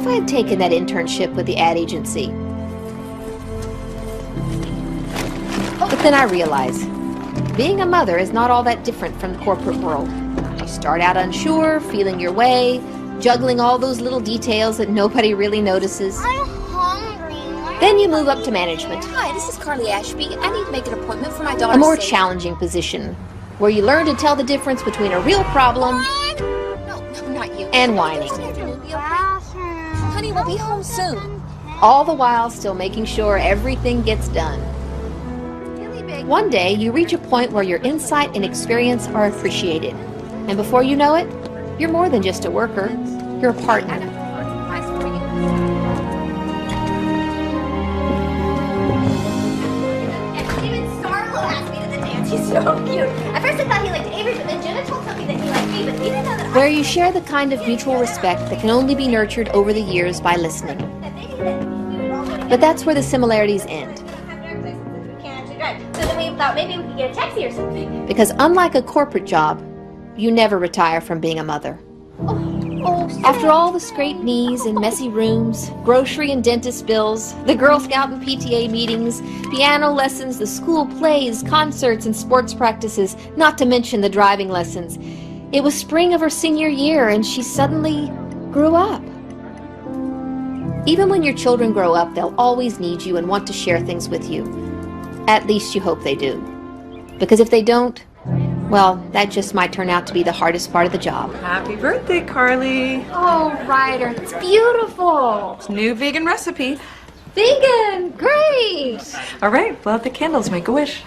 if I had taken that internship with the ad agency? But then I realized, being a mother is not all that different from the corporate world. You start out unsure, feeling your way, juggling all those little details that nobody really notices. I'm hungry. Then you move up to management. Hi, this is Carly Ashby. I need to make an appointment for my daughter. A more challenging position, where you learn to tell the difference between a real problem No, not you. and whining. Honey, we'll be home soon. All the while still making sure everything gets done. One day, you reach a point where your insight and experience are appreciated. And before you know it, you're more than just a worker, you're a partner. Even Starlo asked me to the dance. He's so cute. At first I thought he liked Avery, but then Jenna told me that he liked me, but he didn't know that Where you share the kind of mutual respect that can only be nurtured over the years by listening. But that's where the similarities end. So then we thought maybe we could get a taxi or something. Because unlike a corporate job, you never retire from being a mother. After all the scraped knees and messy rooms, grocery and dentist bills, the Girl Scout and PTA meetings, piano lessons, the school plays, concerts, and sports practices, not to mention the driving lessons, it was spring of her senior year and she suddenly grew up. Even when your children grow up, they'll always need you and want to share things with you. At least you hope they do. Because if they don't, well, that just might turn out to be the hardest part of the job. Happy birthday, Carly. Oh, Ryder, it's beautiful. It's a new vegan recipe. Vegan, great. All right, blow out the candles, make a wish.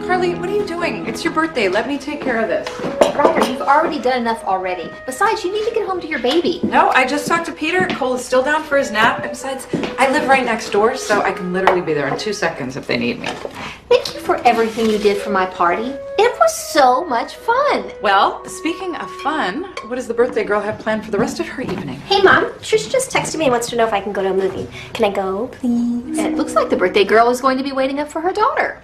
Carly, what are you doing? It's your birthday. Let me take care of this. Ryder, you've already done enough already. Besides, you need to get home to your baby. No, I just talked to Peter. Cole is still down for his nap. And besides, I live right next door, so I can literally be there in 2 seconds if they need me. Thank you for everything you did for my party. It was so much fun. Well, speaking of fun, what does the birthday girl have planned for the rest of her evening? Hey Mom, Trish just texted me and wants to know if I can go to a movie. Can I go, please? It looks like the birthday girl is going to be waiting up for her daughter.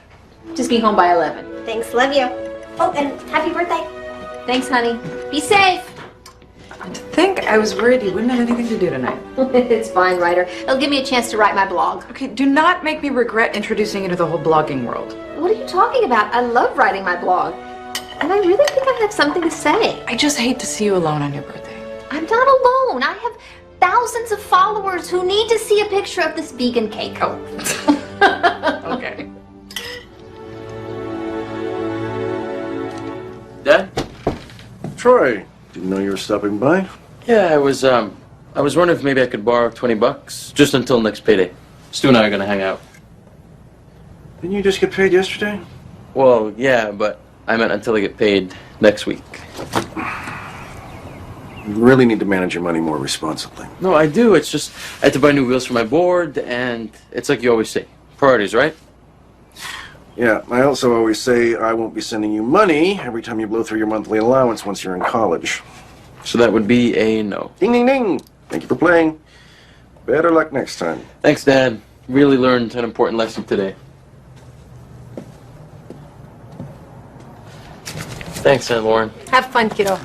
Just be home by 11. Thanks, love you. Oh, and happy birthday. Thanks, honey. Be safe. To think I was worried you wouldn't have anything to do tonight. It's fine, Ryder. It'll give me a chance to write my blog. Okay, do not make me regret introducing you to the whole blogging world. What are you talking about? I love writing my blog. And I really think I have something to say. I just hate to see you alone on your birthday. I'm not alone. I have thousands of followers who need to see a picture of this vegan cake. Oh. Okay. Dad? Troy, didn't know you were stopping by. Yeah, I was wondering if maybe I could borrow $20 just until next payday. Stu and I are gonna hang out. Didn't you just get paid yesterday? Well, yeah, but I meant until I get paid next week. You really need to manage your money more responsibly. No, I do. It's just I had to buy new wheels for my board, and it's like you always say, priorities, right? Yeah, I also always say I won't be sending you money every time you blow through your monthly allowance once you're in college. So that would be a no. Ding, ding, ding. Thank you for playing. Better luck next time. Thanks, Dad. Really learned an important lesson today. Thanks, Aunt Lauren. Have fun, kiddo.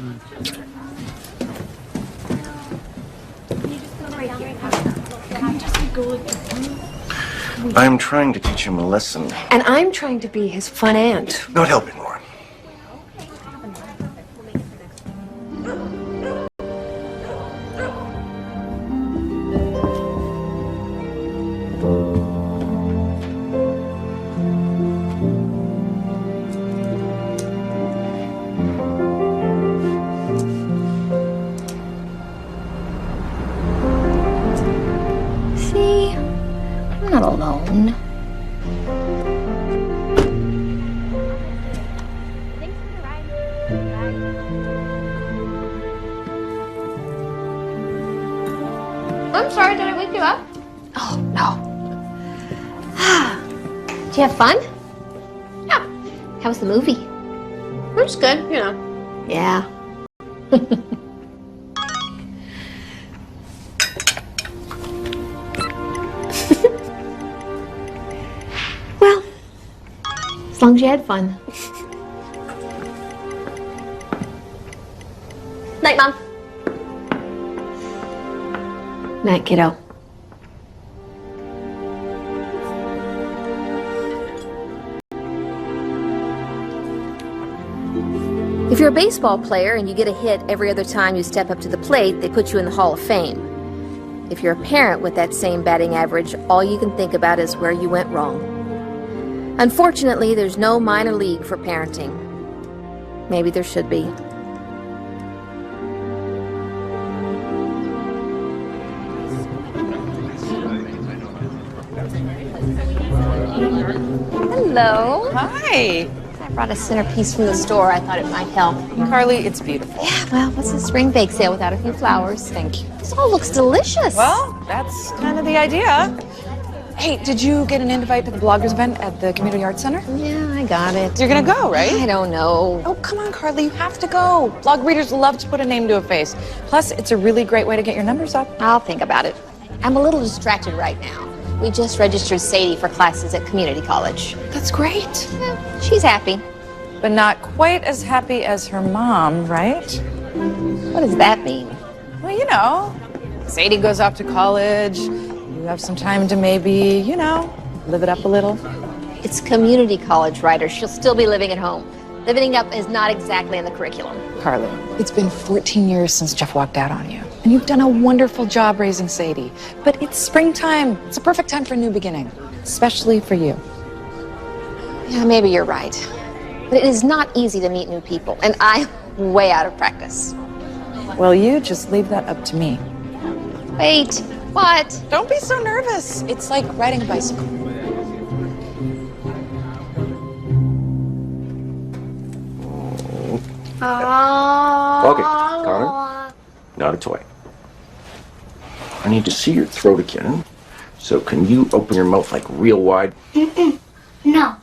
I'm trying to teach him a lesson. And I'm trying to be his fun aunt. Not helping, Lauren. See, I'm not alone. I'm sorry, did I wake you up? Oh, no. Did you have fun? Yeah. How was the movie? It was good, you know. Yeah. As long as you had fun. Night, Mom. Night, kiddo. If you're a baseball player and you get a hit every other time you step up to the plate, they put you in the Hall of Fame. If you're a parent with that same batting average, all you can think about is where you went wrong. Unfortunately, there's no minor league for parenting. Maybe there should be. Hello. Hi. I brought a centerpiece from the store. I thought it might help. Carly, it's beautiful. Yeah, well, what's a spring bake sale without a few flowers? Thank you. This all looks delicious. Well, that's kind of the idea. Hey, did you get an invite to the bloggers event at the Community Arts Center? Yeah, I got it. You're gonna go, right? I don't know. Oh, come on, Carly, you have to go. Blog readers love to put a name to a face. Plus, it's a really great way to get your numbers up. I'll think about it. I'm a little distracted right now. We just registered Sadie for classes at community college. That's great. Yeah, she's happy. But not quite as happy as her mom, right? What does that mean? Well, you know, Sadie goes off to college. You have some time to maybe, you know, live it up a little. It's community college, Ryder. She'll still be living at home. Living up is not exactly in the curriculum. Carly, it's been 14 years since Jeff walked out on you. And you've done a wonderful job raising Sadie. But it's springtime. It's a perfect time for a new beginning, especially for you. Yeah, maybe you're right. But it is not easy to meet new people, and I'm way out of practice. Well, you just leave that up to me. Wait, what? Don't be so nervous. It's like riding a bicycle. Okay, Connor. Not a toy. I need to see your throat again. So can you open your mouth like real wide? No.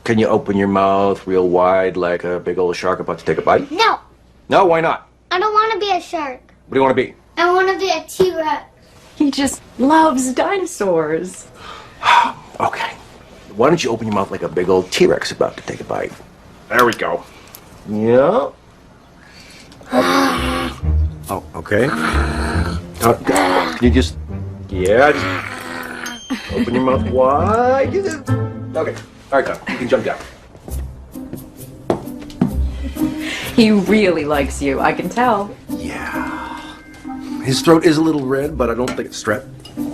Can you open your mouth real wide like a big old shark about to take a bite? No. No, why not? I don't want to be a shark. What do you want to be? I want to be a T-Rex. He just loves dinosaurs. Okay. Why don't you open your mouth like a big old T-Rex about to take a bite? There we go. Yeah. Oh, okay. Can you just... Yeah, just open your mouth wide. Okay. All right, Tom, you can jump down. He really likes you, I can tell. Yeah. His throat is a little red, but I don't think it's strep.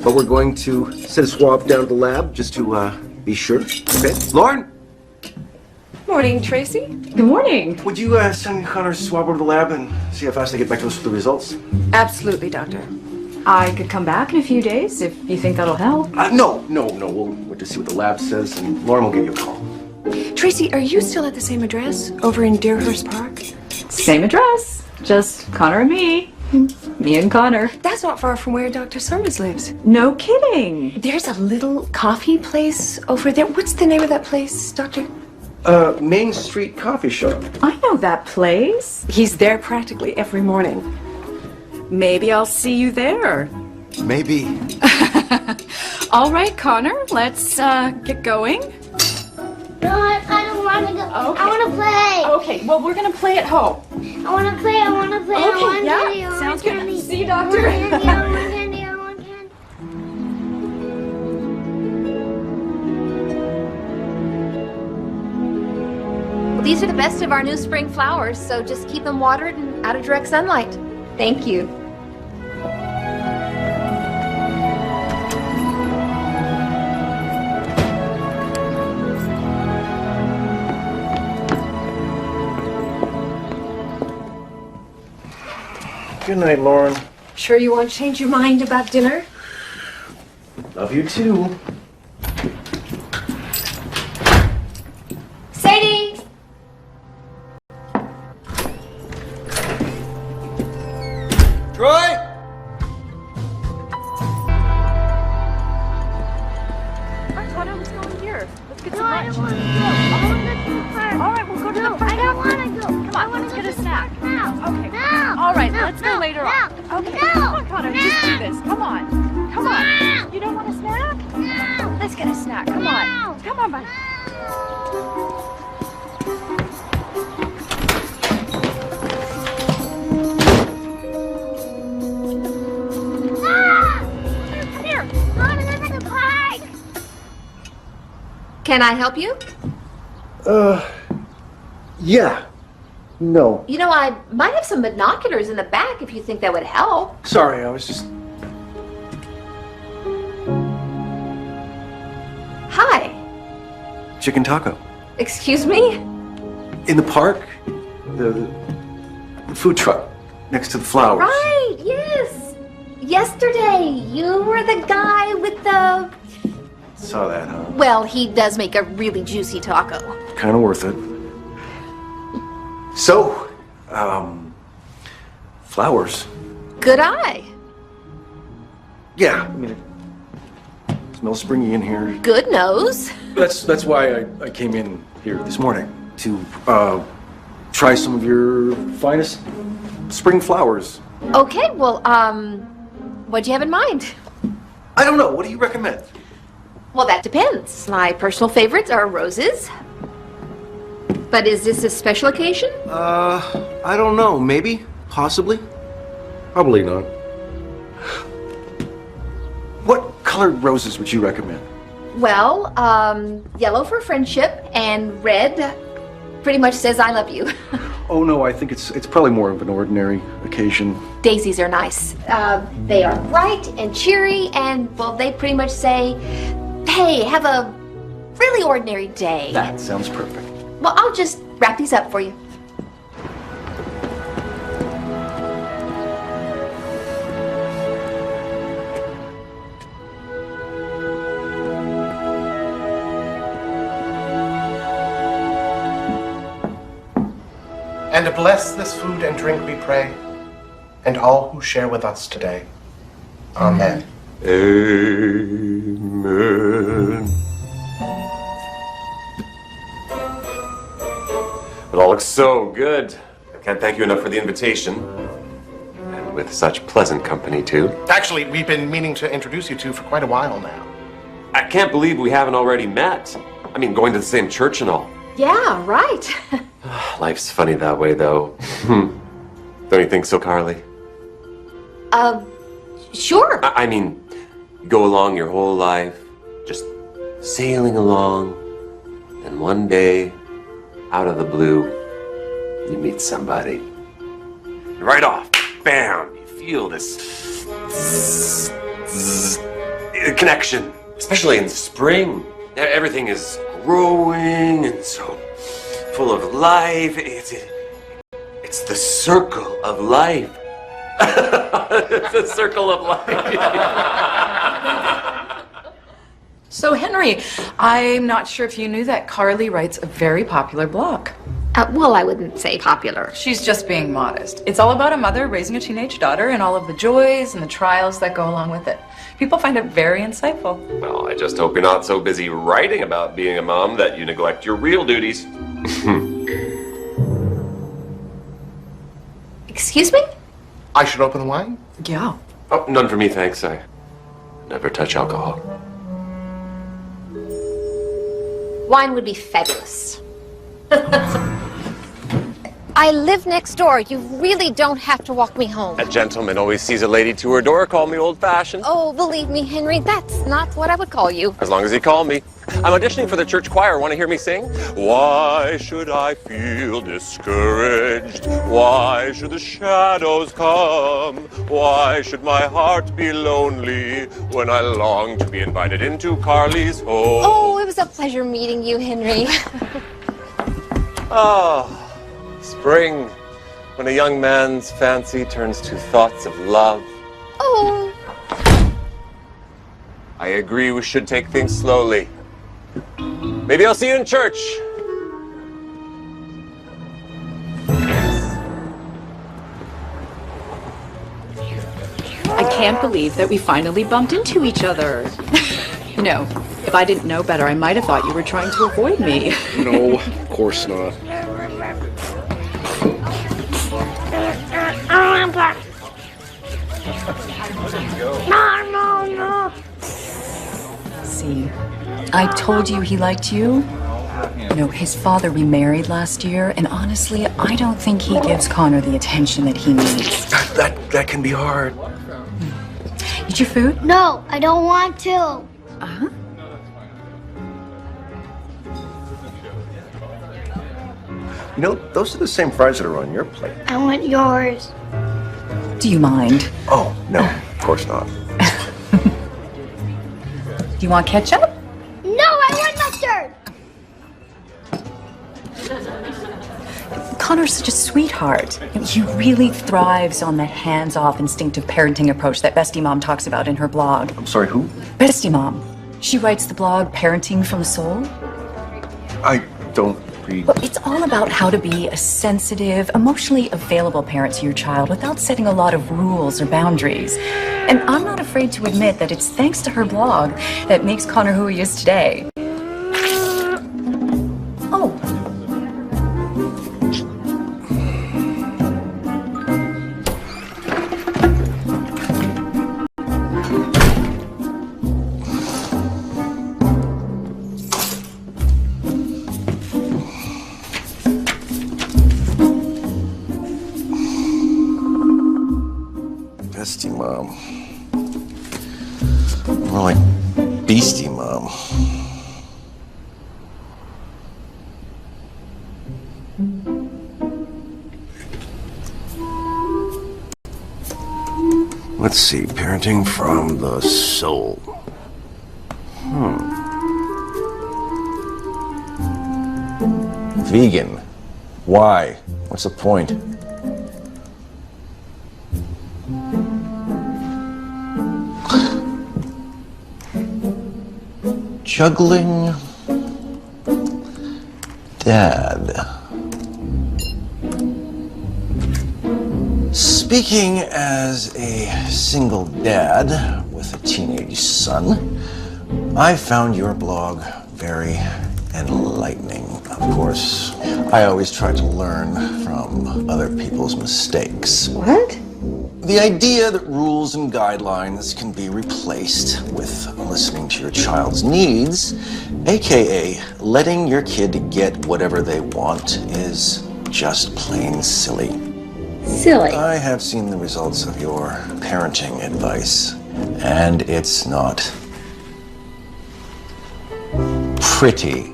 But we're going to send a swab down to the lab just to be sure. Okay? Lauren, Morning, Tracy. Good morning. would you send Connor's swab over to the lab and see how fast they get back to us with the results? Absolutely, Doctor. I could come back in a few days if you think that'll help. No. We'll just see what the lab says, and Lauren will give you a call. Tracy, are you still at the same address over in Deerhurst Park? Same address, just Connor and me. Me and Connor. That's not far from where Dr. Summers lives. No kidding. There's a little coffee place over there. What's the name of that place, Doctor? Main Street Coffee Shop. I know that place. He's there practically every morning. Maybe I'll see you there. Maybe. All right, Connor, let's get going. No, I don't want to go. Okay. I want to play. Okay, well, we're gonna play at home. I want to play. I want to play. I Okay, want yeah, candy. I want sounds good. candy. See you, I want Doctor. candy. I want candy. I want candy. Well, these are the best of our new spring flowers, so just keep them watered and out of direct sunlight. Thank you. Good night, Lauren. Sure you won't change your mind about dinner? Love you too. Sadie! Troy! Connor, what's going here? Let's get No, I don't want to go. I want to go to the park. All right, we'll go to the No, park. I don't want to go. Come on, let's get a snack. Now. Okay. Now. All right, No, let's go no, later no, on. Okay, no, come on, Connor, just do no. this. Come on. Come on. You don't want a snack? No. Let's get a snack. Come on. Come on, buddy. Can I help you? Yeah. No. You know, I might have some binoculars in the back if you think that would help. Sorry, I was just... Hi. Chicken taco. Excuse me? In the park? The food truck next to the flowers. Right, yes. Yesterday, you were the guy with the... Saw that, huh? Well, he does make a really juicy taco. Kind of worth it. So, flowers. Good eye. Yeah, I mean, it smells springy in here. Good nose. That's why I came in here this morning to try some of your finest spring flowers. Okay, well, what'd you have in mind? I don't know. What do you recommend? Well, that depends. My personal favorites are roses. But is this a special occasion? I don't know. Maybe, possibly, probably not. What colored roses would you recommend? Well, yellow for friendship and red pretty much says I love you. Oh no, I think it's probably more of an ordinary occasion. Daisies are nice. They are bright and cheery and, well, they pretty much say, hey, have a really ordinary day. That sounds perfect. Well, I'll just wrap these up for you. And bless this food and drink, we pray, and all who share with us today. Amen. Amen. It all looks so good. I can't thank you enough for the invitation. And with such pleasant company, too. Actually, we've been meaning to introduce you two for quite a while now. I can't believe we haven't already met. I mean, going to the same church and all. Yeah, right. Life's funny that way, though. Don't you think so, Carly? Sure. I mean, you go along your whole life, just sailing along, and one day, out of the blue, you meet somebody. Right off, bam, you feel this connection, especially in spring. Everything is growing and so full of life. It's the circle of life. It's the circle of life. So, Henry, I'm not sure if you knew that Carly writes a very popular blog. Well, I wouldn't say popular. She's just being modest. It's all about a mother raising a teenage daughter and all of the joys and the trials that go along with it. People find it very insightful. Well, I just hope you're not so busy writing about being a mom that you neglect your real duties. Excuse me? I should open the wine? Yeah. Oh, none for me, thanks. I never touch alcohol. Wine would be fabulous. I live next door. You really don't have to walk me home. A gentleman always sees a lady to her door. Call me old-fashioned. Oh, believe me, Henry, that's not what I would call you. As long as you call me. I'm auditioning for the church choir. Want to hear me sing? Why should I feel discouraged? Why should the shadows come? Why should my heart be lonely when I long to be invited into Carly's home? Oh, it was a pleasure meeting you, Henry. Oh, spring, when a young man's fancy turns to thoughts of love. Oh. I agree we should take things slowly. Maybe I'll see you in church. I can't believe that we finally bumped into each other. You know, if I didn't know better, I might have thought you were trying to avoid me. No, of course not. No. See, I told you he liked you. You know, his father remarried last year, and honestly, I don't think he gives Connor the attention that he needs. That can be hard. Eat your food? No, I don't want to. Uh-huh. You know, those are the same fries that are on your plate. I want yours. Do you mind? Oh, no, of course not. Do you want ketchup? No, I want mustard. Connor's such a sweetheart. He really thrives on the hands-off, instinctive parenting approach that Bestie Mom talks about in her blog. I'm sorry, who? Bestie Mom. She writes the blog Parenting from the Soul. I don't read. Well, it's all about how to be a sensitive, emotionally available parent to your child without setting a lot of rules or boundaries. And I'm not afraid to admit that it's thanks to her blog that makes Connor who he is today. Oh. Bestie Mom. More like Beastie Mom. Let's see, parenting from the soul. Vegan. Why? What's the point? Juggling Dad. Speaking as a single dad with a teenage son, I found your blog very enlightening. Of course, I always try to learn from other people's mistakes. What? The idea that rules and guidelines can be replaced with listening to your child's needs, aka letting your kid get whatever they want, is just plain silly. Silly. I have seen the results of your parenting advice, and it's not pretty.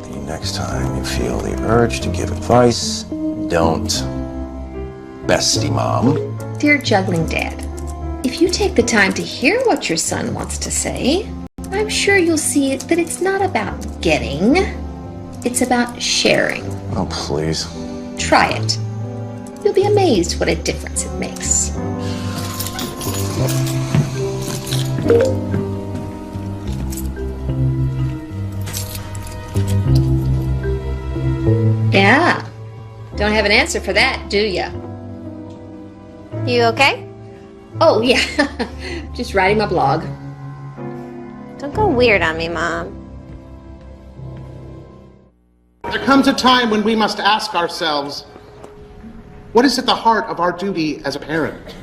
The next time you feel the urge to give advice, don't. Bestie Mom. Dear Juggling Dad, if you take the time to hear what your son wants to say, I'm sure you'll see that it's not about getting, it's about sharing. Oh, please. Try it. You'll be amazed what a difference it makes. Yeah. Don't have an answer for that, do ya? You okay? Oh, yeah. Just writing my blog. Don't go weird on me, Mom. There comes a time when we must ask ourselves, what is at the heart of our duty as a parent?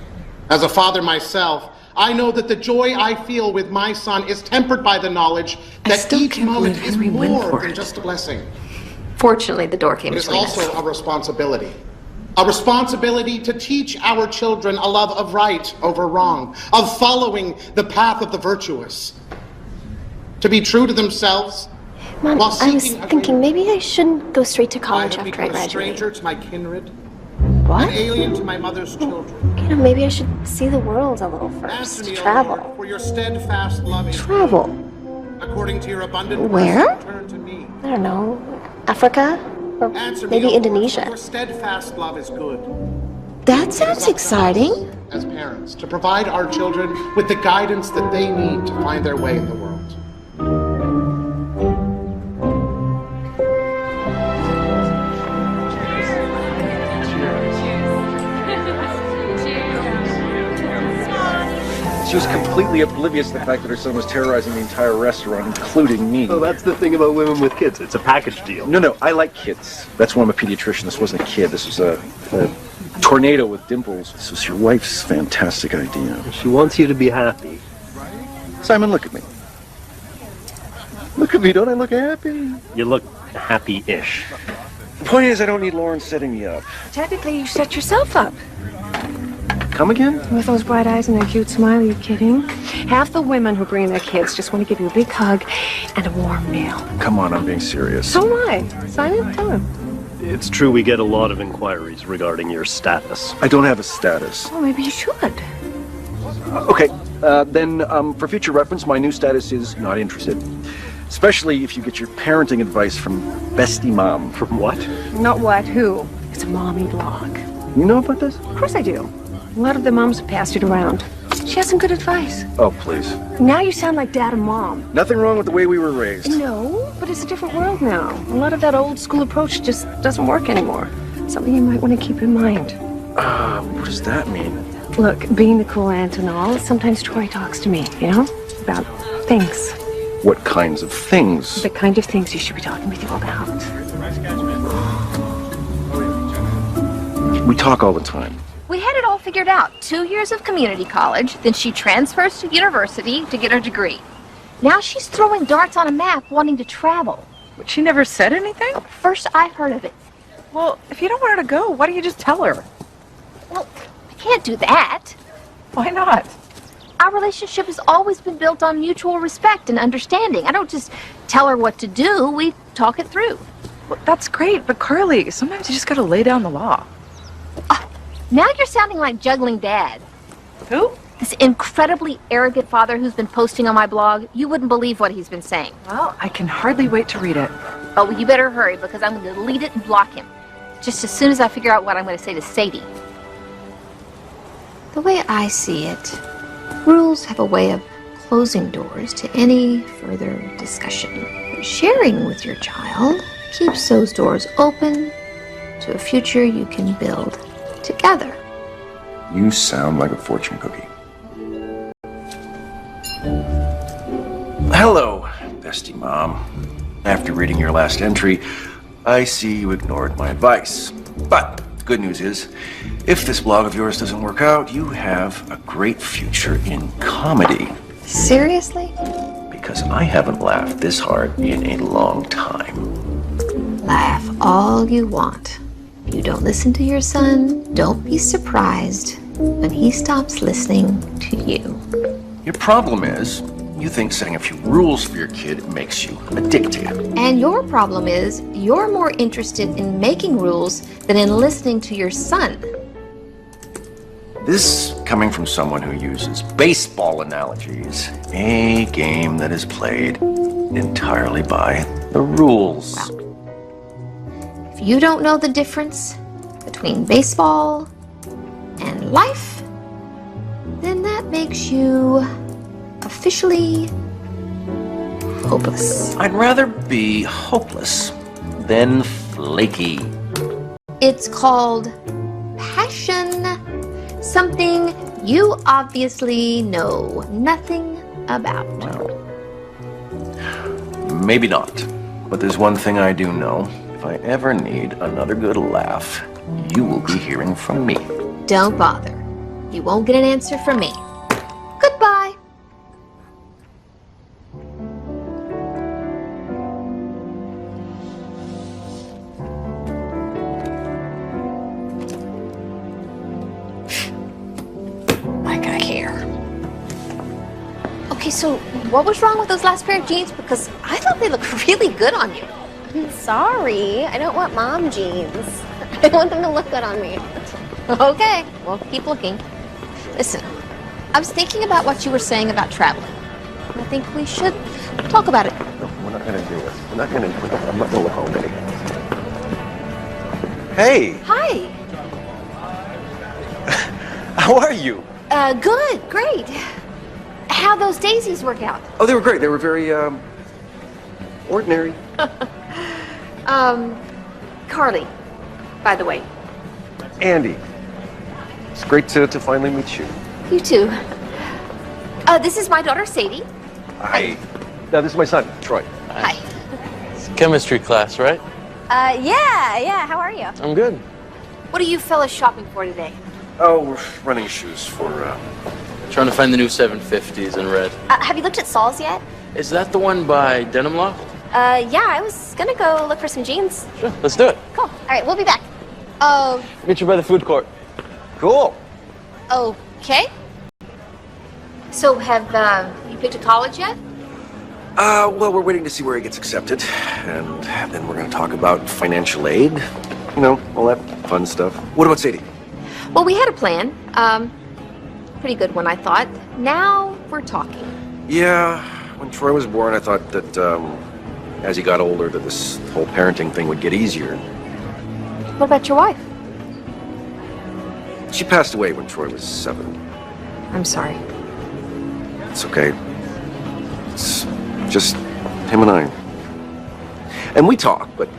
As a father myself, I know that the joy I feel with my son is tempered by the knowledge that each moment is more than just a blessing. Fortunately, the door came It is between us. also a responsibility. A responsibility to teach our children a love of right over wrong, of following the path of the virtuous, to be true to themselves. Mom, while I was seeking a thinking greater- maybe I shouldn't go straight to I college have after I become a graduate. stranger to my kindred, What? an alien to my mother's children. You know, maybe I should see the world a little Answer first. me, O Travel. Lord, for your steadfast love is Travel? according to your abundant Where? mercy, turn to me. I don't know. Africa? Or Answer me, maybe O Lord, for Indonesia. your steadfast love is good. That sounds exciting. As parents, to provide our children with the guidance that they need to find their way in the world. She was completely oblivious to the fact that her son was terrorizing the entire restaurant, including me. Oh, that's the thing about women with kids. It's a package deal. No, I like kids. That's why I'm a pediatrician. This wasn't a kid. This was a tornado with dimples. This was your wife's fantastic idea. She wants you to be happy. Simon, look at me. Look at me. Don't I look happy? You look happy-ish. The point is, I don't need Lauren setting me up. Technically, you set yourself up. Come again? With those bright eyes and their cute smile, are you kidding? Half the women who bring their kids just want to give you a big hug and a warm meal. Come on, I'm being serious. So am I. Simon, tell him. It's true we get a lot of inquiries regarding your status. I don't have a status. Oh, maybe you should. Okay, then for future reference, my new status is not interested. Especially if you get your parenting advice from Bestie Mom. From what? Not what, who? It's a mommy blog. You know about this? Of course I do. A lot of the moms have passed it around. She has some good advice. Oh, please. Now you sound like Dad and Mom. Nothing wrong with the way we were raised. No, but it's a different world now. A lot of that old school approach just doesn't work anymore. Something you might want to keep in mind. What does that mean? Look, being the cool aunt and all, sometimes Troy talks to me, you know? About things. What kinds of things? The kind of things you should be talking with you about. We talk all the time. We had it all figured out. 2 years of community college, then she transfers to university to get her degree. Now she's throwing darts on a map wanting to travel. But she never said anything? First I've heard of it. Well, if you don't want her to go, why don't you just tell her? Well, I can't do that. Why not? Our relationship has always been built on mutual respect and understanding. I don't just tell her what to do, we talk it through. Well, that's great, but Carly, sometimes you just gotta lay down the law. Now you're sounding like juggling Dad. Who? This incredibly arrogant father who's been posting on my blog. You wouldn't believe what he's been saying. Well, I can hardly wait to read it. Oh, well, you better hurry because I'm going to delete it and block him. Just as soon as I figure out what I'm going to say to Sadie. The way I see it, rules have a way of closing doors to any further discussion. Sharing with your child keeps those doors open to a future you can build together. You sound like a fortune cookie. Hello, Bestie Mom. After reading your last entry, I see you ignored my advice. But the good news is, if this blog of yours doesn't work out, you have a great future in comedy. Seriously? Because I haven't laughed this hard in a long time. Laugh all you want. You don't listen to your son, don't be surprised when he stops listening to you. Your problem is, you think setting a few rules for your kid makes you a dictator. And your problem is, you're more interested in making rules than in listening to your son. This coming from someone who uses baseball analogies, a game that is played entirely by the rules. Well, if you don't know the difference between baseball and life, then that makes you officially hopeless. I'd rather be hopeless than flaky. It's called passion, something you obviously know nothing about. Well, maybe not. But there's one thing I do know. If I ever need another good laugh, you will be hearing from me. Don't bother. You won't get an answer from me. Goodbye. Like I care. Okay, so what was wrong with those last pair of jeans? Because I thought they looked really good on you. I'm sorry. I don't want mom jeans. I want them to look good on me. Okay, well, keep looking. Listen, I was thinking about what you were saying about traveling. I think we should talk about it. No, we're not gonna do it. We're not gonna. I'm not gonna look home anymore. Hey, Hi. how are you? Good, great. How'd those daisies work out? Oh, they were great. They were very ordinary. Carly, by the way. Andy, it's great to finally meet you. You too. This is my daughter, Sadie. Hi. Now, this is my son, Troy. Hi. It's chemistry class, right? Yeah. How are you? I'm good. What are you fellas shopping for today? Oh, we're running shoes for, Trying to find the new 750s in red. Have you looked at Saul's yet? Is that the one by Denim Loft? Yeah, I was gonna go look for some jeans. Sure, let's do it. Cool. All right, we'll be back. Oh, Meet you by the food court. Cool. okay. So have you picked a college yet? Well, we're waiting to see where he gets accepted, and then we're going to talk about financial aid. You know, all that fun stuff. What about Sadie? Well, we had a plan. Pretty good one, I thought. Now we're talking. Yeah, when Troy was born, I thought that as he got older, that this whole parenting thing would get easier. What about your wife? She passed away when Troy was 7. I'm sorry. It's okay. It's just him and I. And we talk, but,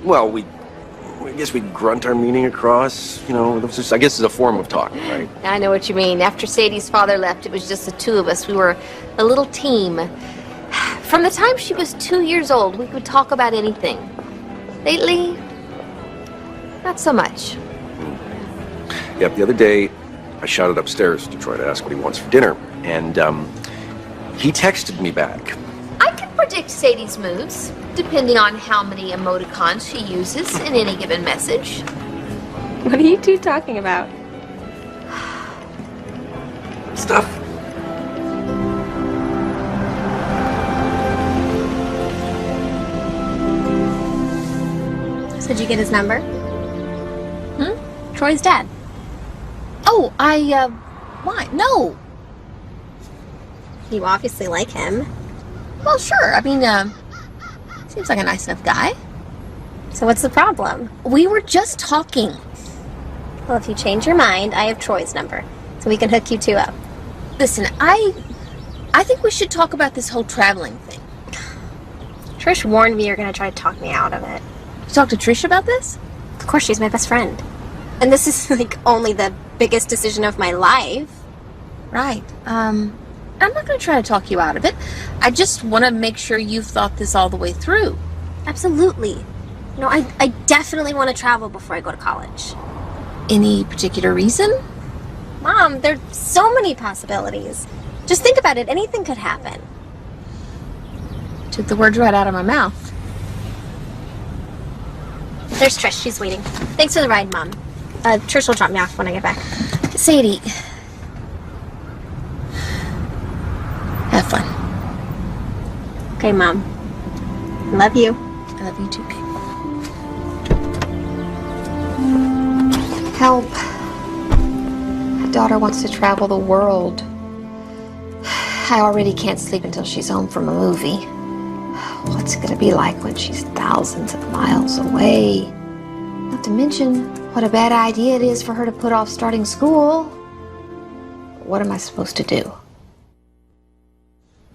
well, I guess we grunt our meaning across, you know, I guess it's a form of talking, right? I know what you mean. After Sadie's father left, it was just the two of us. We were a little team. From the time she was 2 years old, we could talk about anything. Lately, not so much. Yeah, the other day, I shouted upstairs to try to ask what he wants for dinner, and he texted me back. I can predict Sadie's moods, depending on how many emoticons she uses in any given message. What are you two talking about? Stuff. So did you get his number? Troy's dad. Oh, why? No. You obviously like him. Well, sure. I mean, seems like a nice enough guy. So what's the problem? We were just talking. Well, if you change your mind, I have Troy's number, so we can hook you two up. Listen, I think we should talk about this whole traveling thing. Trish warned me you're going to try to talk me out of it. You talk to Trish about this? Of course, she's my best friend. And this is, like, only the biggest decision of my life. Right. I'm not going to try to talk you out of it. I just want to make sure you've thought this all the way through. Absolutely. No, I definitely want to travel before I go to college. Any particular reason? Mom, there's so many possibilities. Just think about it. Anything could happen. Took the words right out of my mouth. There's Trish. She's waiting. Thanks for the ride, Mom. Trish will drop me off when I get back. Sadie. Have fun. Okay, Mom. Love you. I love you too, babe. Help. My daughter wants to travel the world. I already can't sleep until she's home from a movie. What's it gonna be like when she's thousands of miles away? Not to mention what a bad idea it is for her to put off starting school. What am I supposed to do?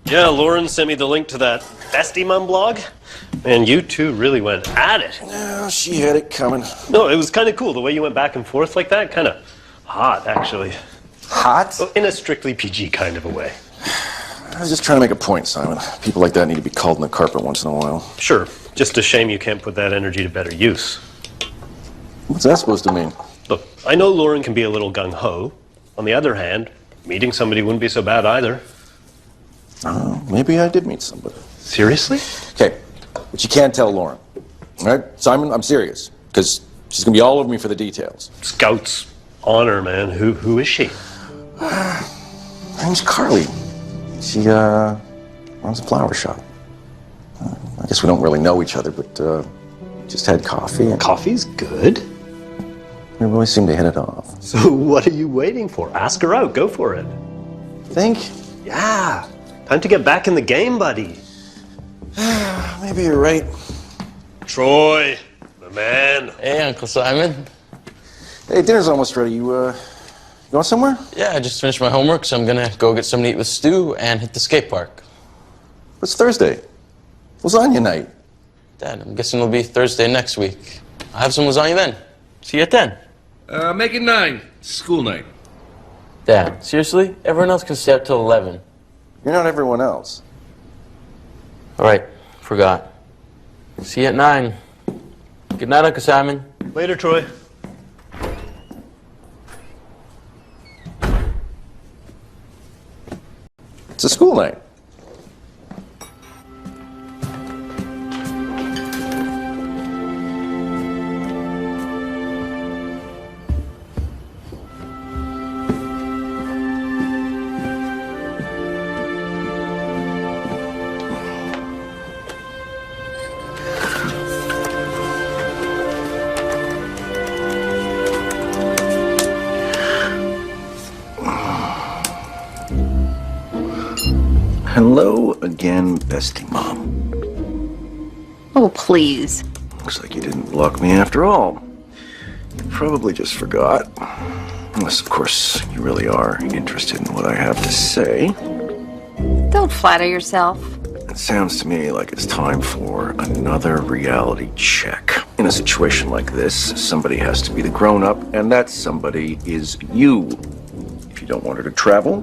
Yeah, Lauren sent me the link to that Bestie Mum blog, and you two really went at it. No, she had it coming. No, it was kind of cool, the way you went back and forth like that. Kind of hot, actually. Hot? In a strictly PG kind of a way. I was just trying to make a point, Simon. People like that need to be called in the carpet once in a while. Sure, just a shame you can't put that energy to better use. What's that supposed to mean? Look, I know Lauren can be a little gung-ho. On the other hand, meeting somebody wouldn't be so bad either. Maybe I did meet somebody. Seriously? Okay, but you can't tell Lauren. All right, Simon, I'm serious. Because she's going to be all over me for the details. Scout's honor, man. Who is she? Her name's Carly. She runs a flower shop. I guess we don't really know each other, but just had coffee. And Coffee's good. we really seemed to hit it off. So what are you waiting for? Ask her out. Go for it. Think? Yeah. Time to get back in the game, buddy. Maybe you're right. Troy, my man. Hey, Uncle Simon. Hey, dinner's almost ready. You going somewhere? Yeah, I just finished my homework, so I'm gonna go get something to eat with Stu and hit the skate park. It's Thursday. Lasagna night. Dad, I'm guessing it'll be Thursday next week. I'll have some lasagna then. See you at 10. Make it 9. School night. Dad, seriously? Everyone else can stay up till 11. You're not everyone else. All right, forgot. See you at 9. Good night, Uncle Simon. Later, Troy. It's a school night. Hello again, bestie mom. Oh, please. Looks like you didn't block me after all. You probably just forgot. Unless, of course, you really are interested in what I have to say. Don't flatter yourself. It sounds to me like it's time for another reality check. In a situation like this, somebody has to be the grown-up, and that somebody is you. If you don't want her to travel,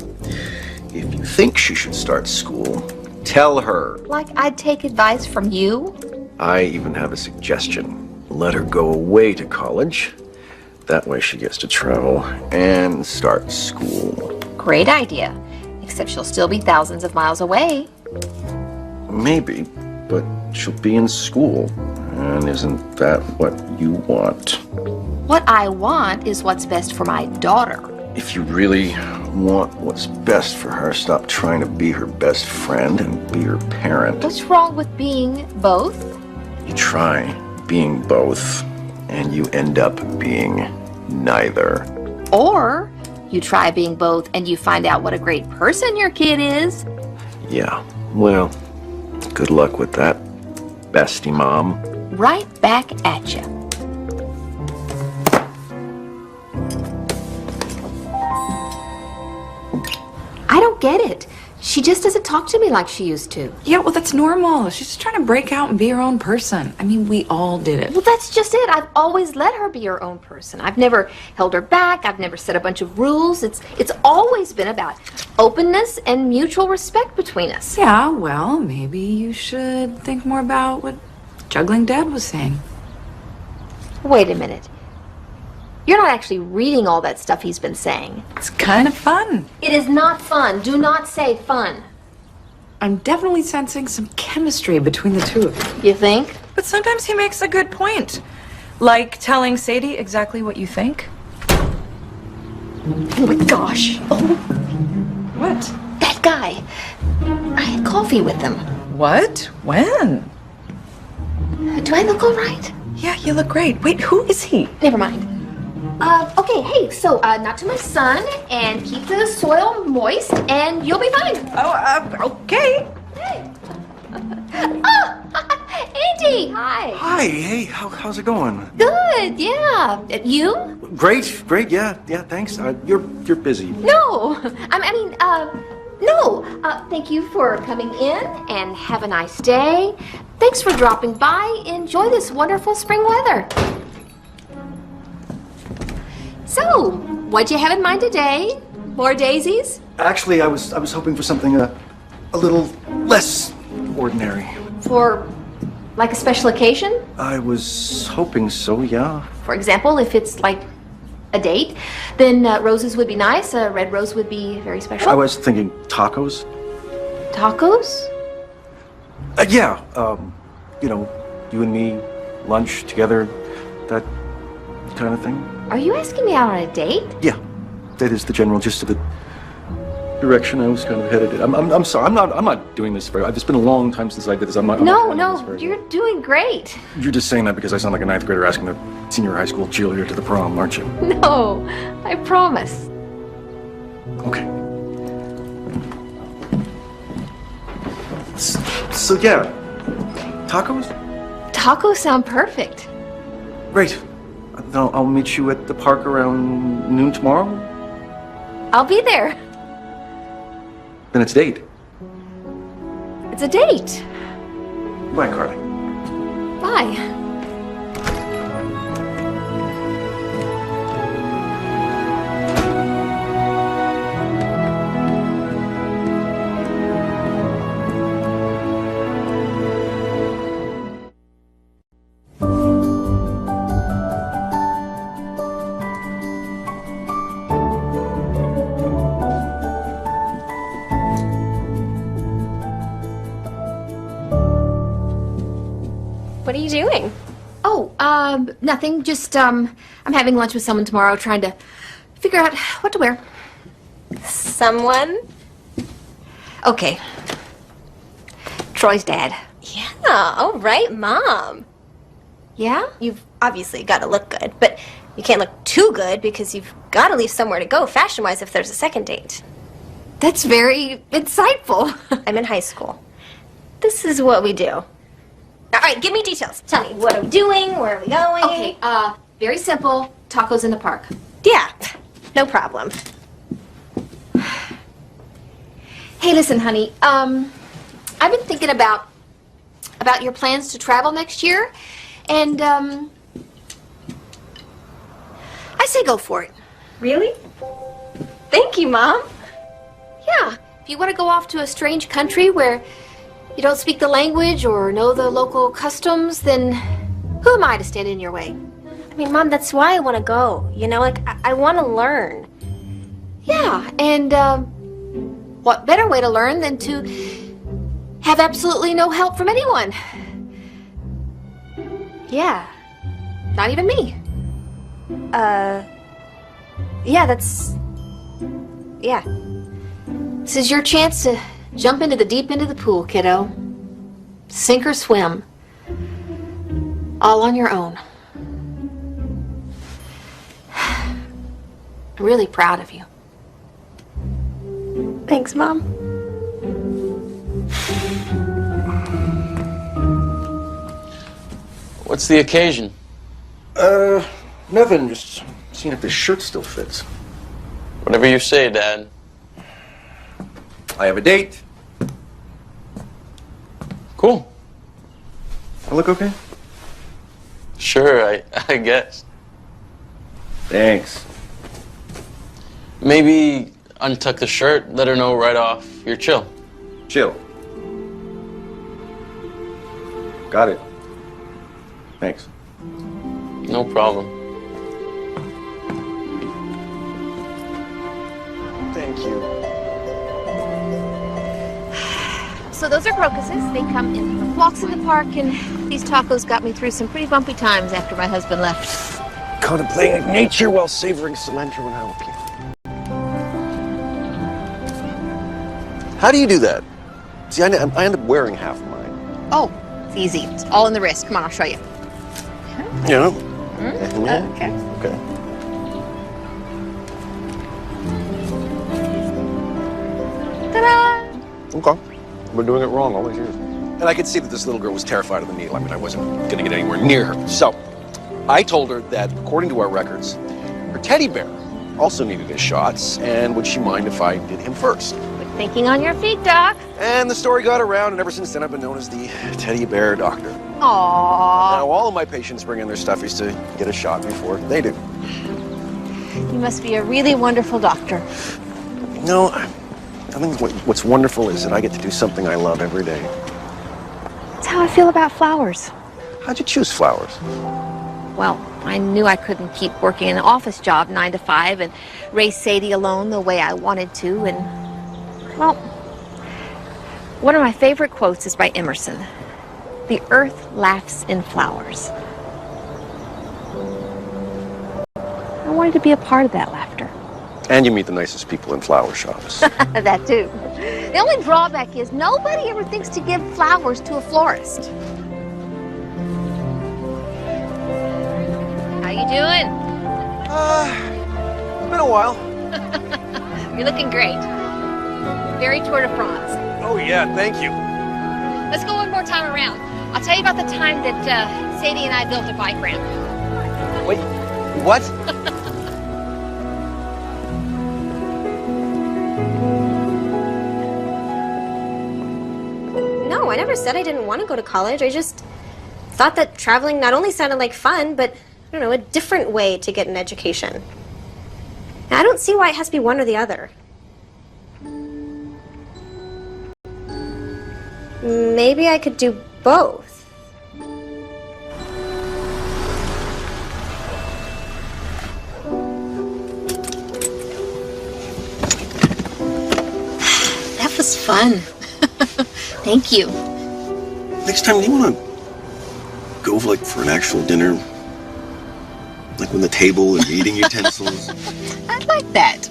if you think she should start school, tell her. Like I'd take advice from you? I even have a suggestion. Let her go away to college. That way she gets to travel and start school. Great idea. Except she'll still be thousands of miles away. Maybe, but she'll be in school. And isn't that what you want? What I want is what's best for my daughter. If you really want what's best for her, stop trying to be her best friend and be her parent. What's wrong with being both? You try being both, and you end up being neither. Or you try being both and you find out what a great person your kid is. Yeah, well, good luck with that, bestie mom. Right back at you. I don't get it. She just doesn't talk to me like she used to. Yeah, well, that's normal. She's just trying to break out and be her own person. I mean, we all did it. Well, that's just it. I've always let her be her own person. I've never held her back. I've never set a bunch of rules. It's always been about openness and mutual respect between us. Yeah, well, maybe you should think more about what Juggling Dad was saying. Wait a minute. You're not actually reading all that stuff he's been saying. It's kind of fun. It is not fun. Do not say fun. I'm definitely sensing some chemistry between the two of you. You think? But sometimes he makes a good point. Like telling Sadie exactly what you think. Oh my gosh. Oh. What? That guy. I had coffee with him. What? When? Do I look all right? Yeah, you look great. Wait, who is he? Never mind. Okay, hey, so, not too much sun, and keep the soil moist, and you'll be fine. Okay. Hey. Andy! Hi. Hi, hey, how's it going? Good, yeah. You? Great, yeah, thanks. You're busy. No. No. Thank you for coming in, and have a nice day. Thanks for dropping by. Enjoy this wonderful spring weather. So, what'd you have in mind today? More daisies? Actually, I was hoping for something a little less ordinary. For, like, a special occasion? I was hoping so, yeah. For example, if it's like a date, then roses would be nice. A red rose would be very special. I was thinking tacos. Tacos? Yeah, you and me, lunch together, that kind of thing. Are you asking me out on a date? Yeah, that is the general gist of the direction I was kind of headed in. I'm sorry, I'm not doing this very. It's been a long time since I did this. I'm not You're doing great. You're just saying that because I sound like a ninth grader asking a senior high school cheerleader to the prom, aren't you? No, I promise. Okay. So yeah, tacos? Tacos sound perfect. Great. I'll meet you at the park around noon tomorrow. I'll be there. Then it's a date. It's a date. Bye, Carly. Bye. What are you doing? Oh, nothing. Just, I'm having lunch with someone tomorrow, trying to figure out what to wear. Someone? Okay. Troy's dad. Yeah, all right, Mom. Yeah? You've obviously got to look good, but you can't look too good because you've got to leave somewhere to go fashion-wise if there's a second date. That's very insightful. I'm in high school. This is what we do. All right, give me details. Tell me, what are we doing? Where are we going? Okay, very simple. Tacos in the park. Yeah, no problem. Hey, listen, honey. I've been thinking about your plans to travel next year, and I say go for it. Really? Thank you, Mom. Yeah, if you want to go off to a strange country where you don't speak the language or know the local customs, then who am I to stand in your way? I mean, Mom, that's why I want to go. You know, like, I want to learn. Yeah, and what better way to learn than to have absolutely no help from anyone? Yeah. Not even me. Yeah, that's... Yeah. This is your chance to jump into the deep end of the pool, kiddo. Sink or swim. All on your own. I'm really proud of you. Thanks, Mom. What's the occasion? Nothing. Just seeing if this shirt still fits. Whatever you say, Dad. I have a date. Cool. I look okay? Sure, I guess. Thanks. Maybe untuck the shirt, let her know right off you're chill. Chill. Got it. Thanks. No problem. Thank you. So those are crocuses. They come in walks in the park, and these tacos got me through some pretty bumpy times after my husband left. Contemplating nature while savoring cilantro and jalapeno. How do you do that? See, I end up wearing half of mine. Oh, it's easy. It's all in the wrist. Come on, I'll show you. Yeah. Okay. Okay. Ta-da! Okay. I've been doing it wrong all these years. And I could see that this little girl was terrified of the needle. I mean, I wasn't going to get anywhere near her. So, I told her that, according to our records, her teddy bear also needed his shots, and would she mind if I did him first? Good thinking on your feet, Doc. And the story got around, and ever since then I've been known as the teddy bear doctor. Aww. Now, all of my patients bring in their stuffies to get a shot before they do. You must be a really wonderful doctor. No, I think what's wonderful is that I get to do something I love every day. That's how I feel about flowers. How'd you choose flowers? Well, I knew I couldn't keep working an office job 9 to 5 and raise Sadie alone the way I wanted to. And, well, one of my favorite quotes is by Emerson. The earth laughs in flowers. I wanted to be a part of that laughter. And you meet the nicest people in flower shops. That too. The only drawback is nobody ever thinks to give flowers to a florist. How you doing? It's been a while. You're looking great. Very Tour de France. Oh yeah, thank you. Let's go one more time around. I'll tell you about the time that Sadie and I built a bike ramp. Wait, what? No, I never said I didn't want to go to college. I just thought that traveling not only sounded like fun, but, I don't know, a different way to get an education. And I don't see why it has to be one or the other. Maybe I could do both. That was fun. Thank you. Next time, do you want to go for an actual dinner? Like with the table and eating utensils? I'd like that.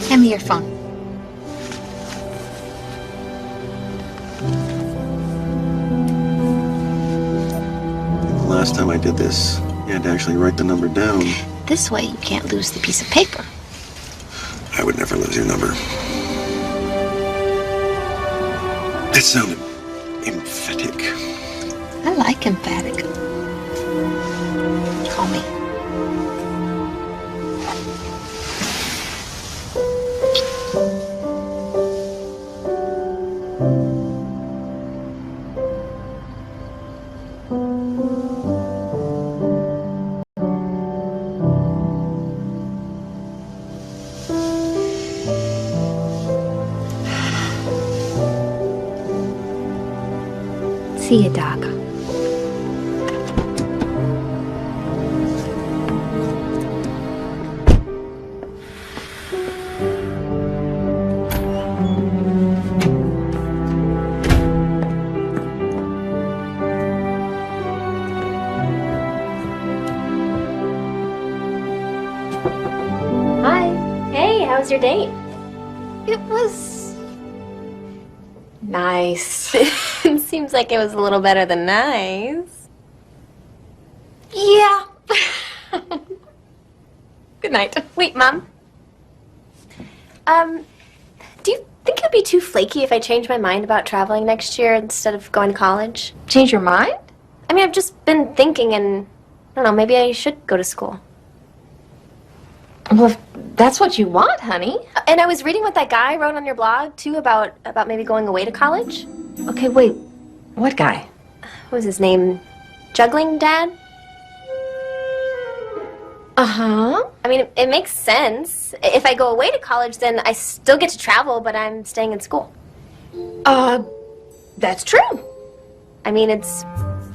Hand me your phone. The last time I did this, you had to actually write the number down. This way you can't lose the piece of paper. I would never lose your number. That sounded emphatic. I like emphatic. Call me. See you, Doc. Hi. Hey, how was your date? It was nice. It seems like it was a little better than nice. Yeah. Good night. Wait, Mom. Do you think it'd be too flaky if I changed my mind about traveling next year instead of going to college? Change your mind? I mean, I've just been thinking and, I don't know, maybe I should go to school. Well, if that's what you want, honey. And I was reading what that guy wrote on your blog, too, about maybe going away to college. Okay, wait. What guy? What was his name? Juggling Dad? Uh-huh. I mean, it makes sense. If I go away to college, then I still get to travel, but I'm staying in school. That's true. I mean, it's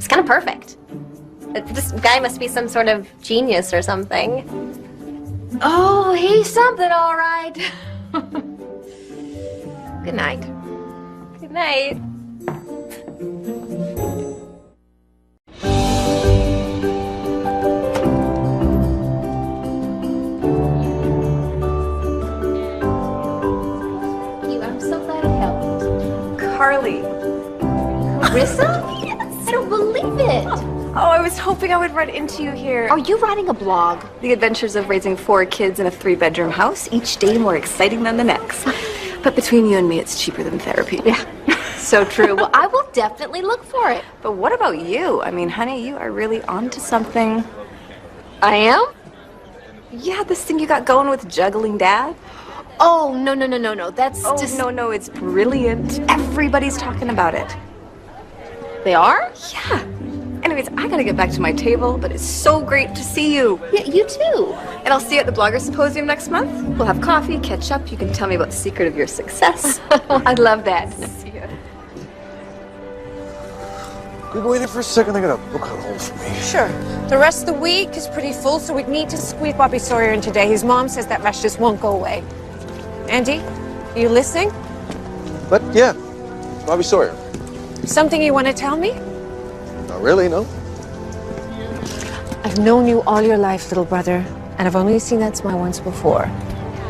kind of perfect. This guy must be some sort of genius or something. Oh, he's something, all right. Good night. Good night. I'm so glad it helped. Carly. Carissa? Yes. I don't believe it. Oh, I was hoping I would run into you here. Are you writing a blog? The adventures of raising 4 kids in a 3-bedroom house, each day more exciting than the next. But between you and me, it's cheaper than therapy. Yeah, so true. Well, I will definitely look for it. But what about you? I mean, honey, you are really onto something. I am? Yeah, this thing you got going with Juggling Dad. Oh, no. That's just... No, it's brilliant. Everybody's talking about it. They are? Yeah. Anyways, I gotta get back to my table, but it's so great to see you. Yeah, you too. And I'll see you at the Blogger Symposium next month. We'll have coffee, catch up. You can tell me about the secret of your success. I'd love that. See you. Could we wait for a second? I got a book on hold for me. Sure. The rest of the week is pretty full, so we'd need to squeeze Bobby Sawyer in today. His mom says that rash just won't go away. Andy, are you listening? But yeah, Bobby Sawyer. Something you want to tell me? Not really, no. I've known you all your life, little brother, and I've only seen that smile once before.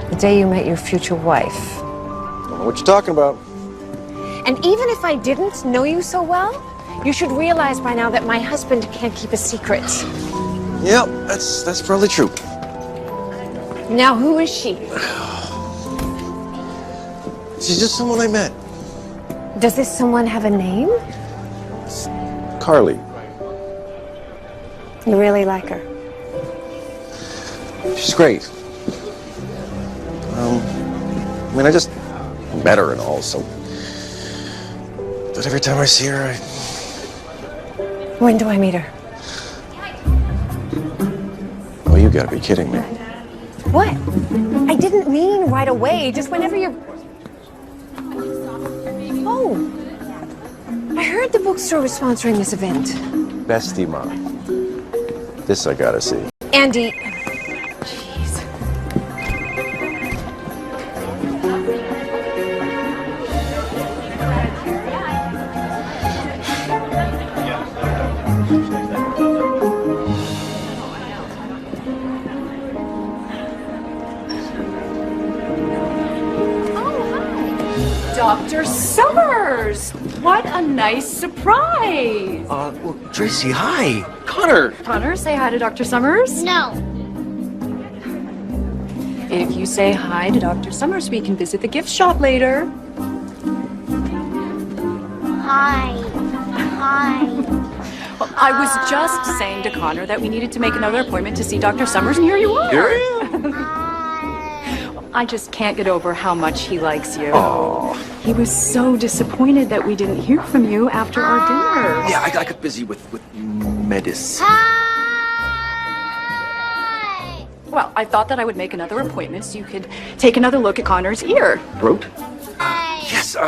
The day you met your future wife. Don't know what you're talking about. And even if I didn't know you so well, you should realize by now that my husband can't keep a secret. Yeah, that's probably true. Now, who is she? She's just someone I met. Does this someone have a name? Carly. You really like her? She's great. I mean, I just met her and all, so... But every time I see her, When do I meet her? Oh, you gotta be kidding me. What? I didn't mean right away, just whenever you're... Oh, I heard the bookstore was sponsoring this event. Bestie Mom. This I gotta see. Andy. Dr. Summers! What a nice surprise! Well, Tracy, hi. Connor. Connor, say hi to Dr. Summers. No. If you say hi to Dr. Summers, we can visit the gift shop later. Hi. Hi. Well, I was just saying to Connor that we needed to make another appointment to see Dr. Summers, and here you are. Here I I just can't get over how much he likes you. Oh. He was so disappointed that we didn't hear from you after our dinner. Yeah, I got busy with medicine. Well, I thought that I would make another appointment so you could take another look at Connor's ear. Throat? Yes,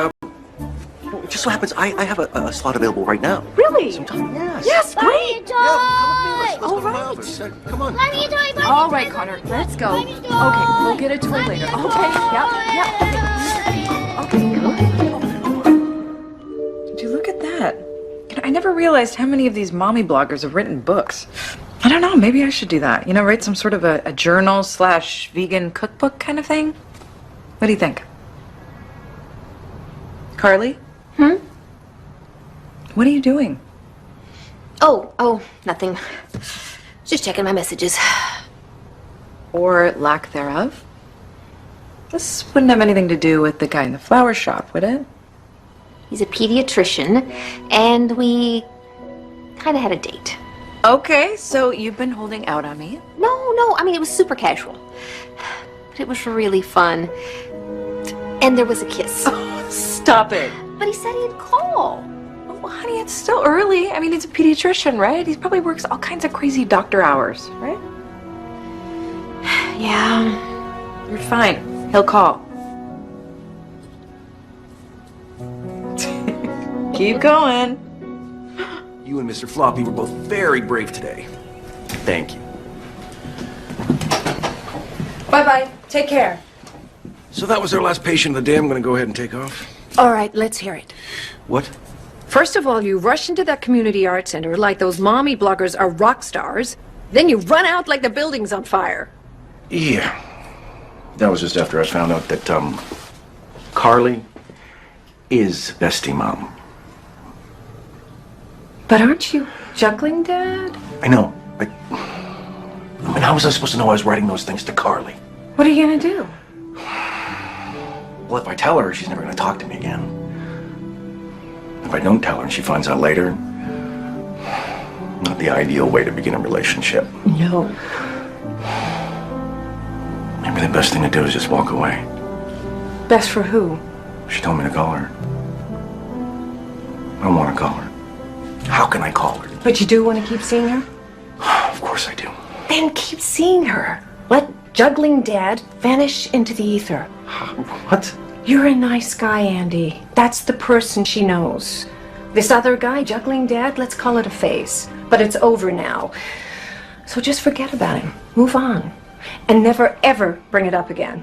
just so happens I have a slot available right now. Really? Sometime, yes. Yes, great. All right. Come on. All right, Connor, let's go. Okay, we'll get a toy later. Okay, yeah. Okay, Did you look at that? I never realized how many of these mommy bloggers have written books. I don't know, maybe I should do that. You know, write some sort of a journal / vegan cookbook kind of thing. What do you think? Carly? What are you doing? Oh, nothing. Just checking my messages. Or lack thereof? This wouldn't have anything to do with the guy in the flower shop, would it? He's a pediatrician, and we kind of had a date. Okay, so you've been holding out on me? No, I mean, it was super casual. But it was really fun. And there was a kiss. Oh, stop it. But he said he'd call. Well, honey, it's still early. I mean, he's a pediatrician, right? He probably works all kinds of crazy doctor hours, right? Yeah. You're fine. He'll call. Keep going. You and Mr. Floppy were both very brave today. Thank you. Bye-bye. Take care. So that was our last patient of the day. I'm going to go ahead and take off. All right, let's hear it. What? First of all, you rush into that community art center like those mommy bloggers are rock stars. Then you run out like the building's on fire. Yeah. That was just after I found out that, Carly is bestie mom. But aren't you juggling, Dad? I know. I mean, how was I supposed to know I was writing those things to Carly? What are you gonna do? Well, if I tell her, she's never going to talk to me again. If I don't tell her and she finds out later, not the ideal way to begin a relationship. No. Maybe the best thing to do is just walk away. Best for who? She told me to call her. I want to call her. How can I call her? But you do want to keep seeing her? Of course I do. Then keep seeing her. Let juggling Dad vanish into the ether. What? You're a nice guy, Andy. That's the person she knows. This other guy, juggling Dad, let's call it a phase. But it's over now. So just forget about him. Move on. And never, ever bring it up again.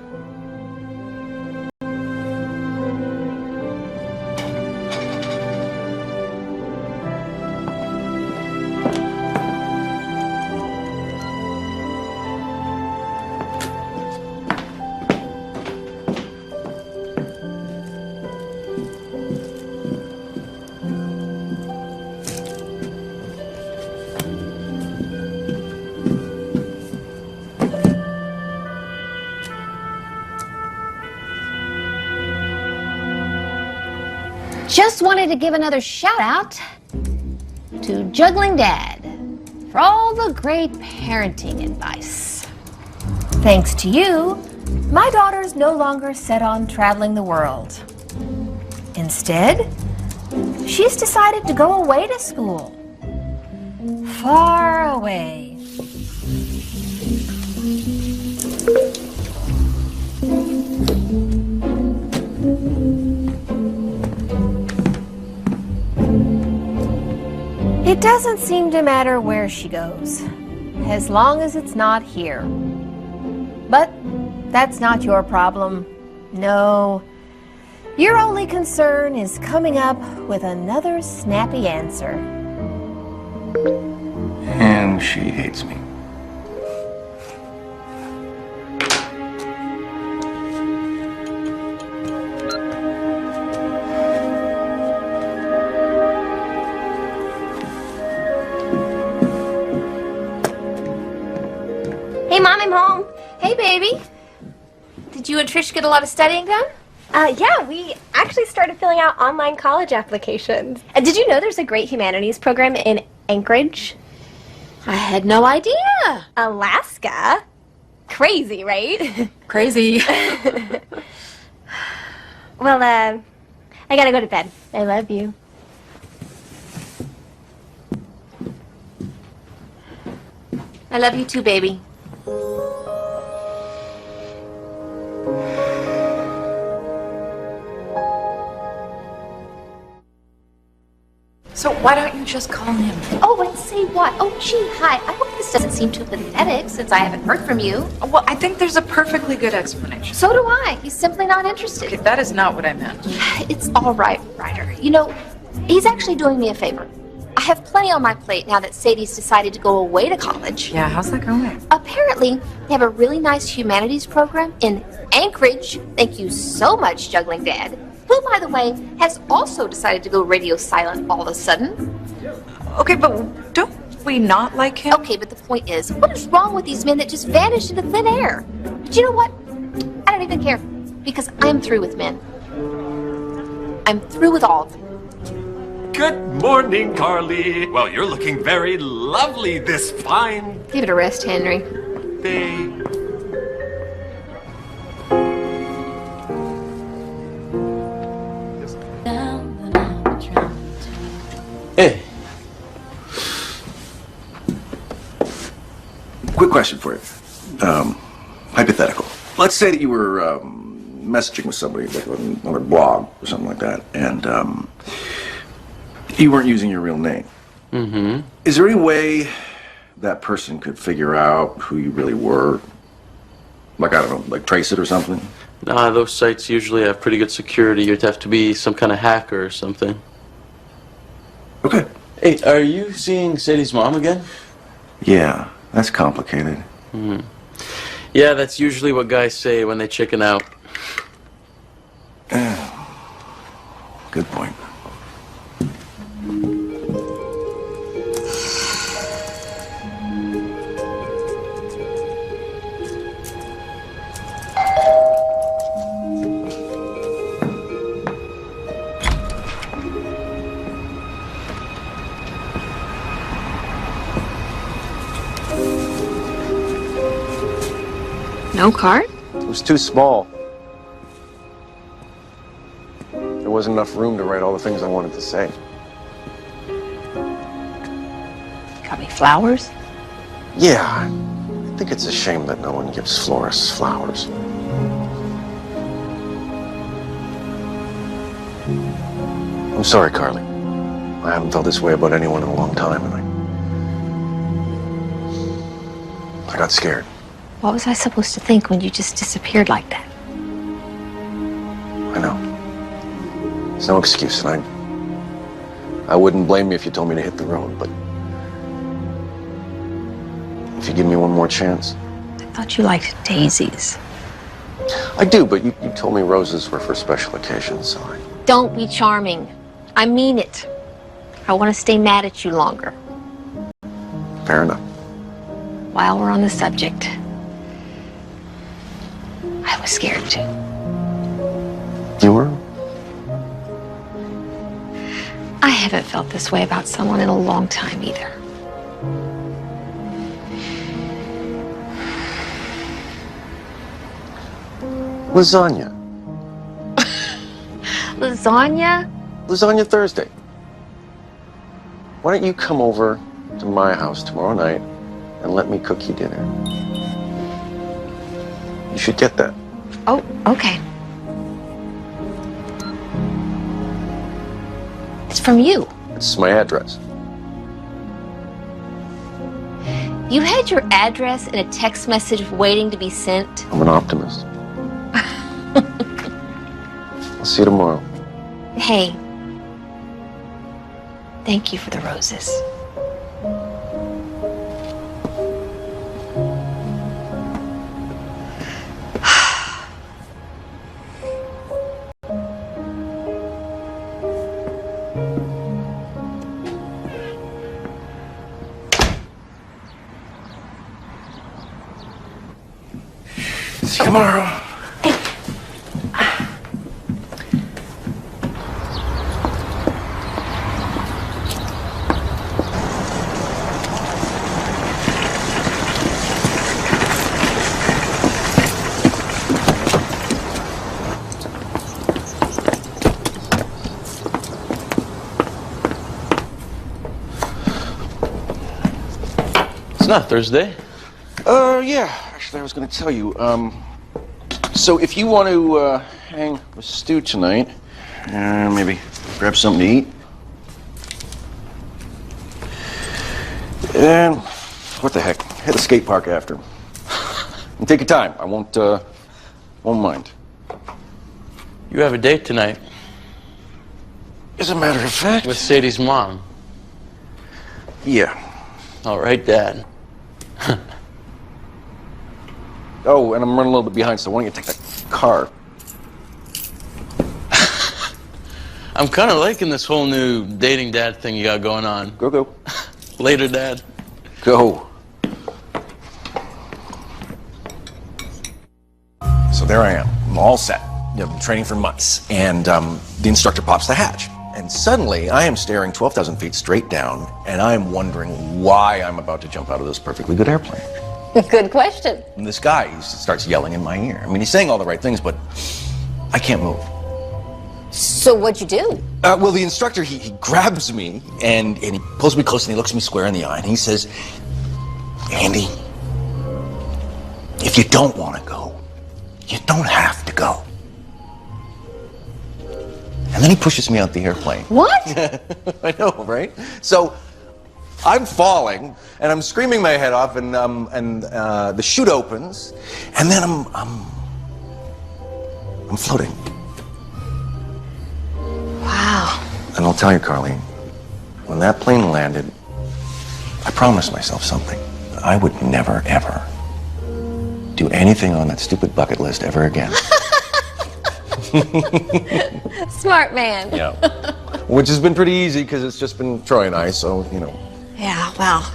Just wanted to give another shout out to Juggling Dad for all the great parenting advice. Thanks to you, my daughter's no longer set on traveling the world. Instead, she's decided to go away to school. Far away. It doesn't seem to matter where she goes, as long as it's not here. But that's not your problem. No. Your only concern is coming up with another snappy answer. And she hates me. Hey, Mom, I'm home. Hey, baby. you and Trish get a lot of studying done? Yeah, we actually started filling out online college applications. Did you know there's a great humanities program in Anchorage? I had no idea. Alaska? Crazy, right? Crazy. Well, I gotta go to bed. I love you. I love you too, baby. So why don't you just call him? Oh, and say what? Oh, gee, hi. I hope this doesn't seem too pathetic since I haven't heard from you. Well, I think there's a perfectly good explanation. So do I. He's simply not interested. Okay, that is not what I meant. It's all right, Ryder. You know, he's actually doing me a favor. I have plenty on my plate now that Sadie's decided to go away to college. Yeah, how's that going? Apparently, they have a really nice humanities program in Anchorage. Thank you so much, Juggling Dad. Who, by the way, has also decided to go radio silent all of a sudden. Okay, but don't we not like him? Okay, but the point is, what is wrong with these men that just vanished into thin air? But you know what? I don't even care, because I'm through with men. I'm through with all of them. Good morning, Carly. Well, you're looking very lovely this fine Give it a rest, Henry. day. Hey. Quick question for you. Hypothetical. Let's say that you were messaging with somebody, like on a blog or something like that, and you weren't using your real name. Mm-hmm. Is there any way that person could figure out who you really were? Like, I don't know, like trace it or something? Nah, those sites usually have pretty good security. You'd have to be some kind of hacker or something. Okay. Hey, are you seeing Sadie's mom again? Yeah, that's complicated. Hmm. Yeah, that's usually what guys say when they chicken out. Good point. No card? It was too small. There wasn't enough room to write all the things I wanted to say. Got me flowers? Yeah, I think it's a shame that no one gives florists flowers. I'm sorry, Carly. I haven't felt this way about anyone in a long time, and I got scared. What was I supposed to think when you just disappeared like that? I know. It's no excuse, and I wouldn't blame you if you told me to hit the road, but if you give me one more chance. I thought you liked daisies. I do, but you told me roses were for special occasions, so I... Don't be charming. I mean it. I want to stay mad at you longer. Fair enough. While we're on the subject, I was scared too. You were? I haven't felt this way about someone in a long time either. Lasagna. Lasagna? Lasagna Thursday. Why don't you come over to my house tomorrow night and let me cook you dinner? You should get that. Oh, okay. It's from you. It's my address. You had your address in a text message waiting to be sent. I'm an optimist. I'll see you tomorrow. Hey, thank you for the roses. See you tomorrow. Hey, It's not Thursday. Yeah. Actually, I was going to tell you. So if you want to hang with Stu tonight, maybe grab something to eat. And what the heck? Hit the skate park after. And take your time. I won't mind. You have a date tonight. As a matter of fact. With Sadie's mom. Yeah. All right, Dad. Oh, and I'm running a little bit behind, so why don't you take that car? I'm kind of liking this whole new dating dad thing you got going on. Go. Later, Dad. Go. So there I am. I'm all set. I've been training for months. And the instructor pops the hatch. And suddenly, I am staring 12,000 feet straight down, and I am wondering why I'm about to jump out of this perfectly good airplane. Good question. And this guy he starts yelling in my ear. I mean, he's saying all the right things, but I can't move. So what'd you do? Well, the instructor, he grabs me, and he pulls me close, and he looks me square in the eye, and he says, Andy, if you don't want to go, you don't have to go. And then he pushes me out the airplane. What? I know, right? So I'm falling, and I'm screaming my head off, and the chute opens, and then I'm floating. Wow. And I'll tell you, Carly, when that plane landed, I promised myself something. I would never, ever do anything on that stupid bucket list ever again. Smart man. Yeah. Which has been pretty easy because it's just been Troy and I, so, you know. Yeah, well,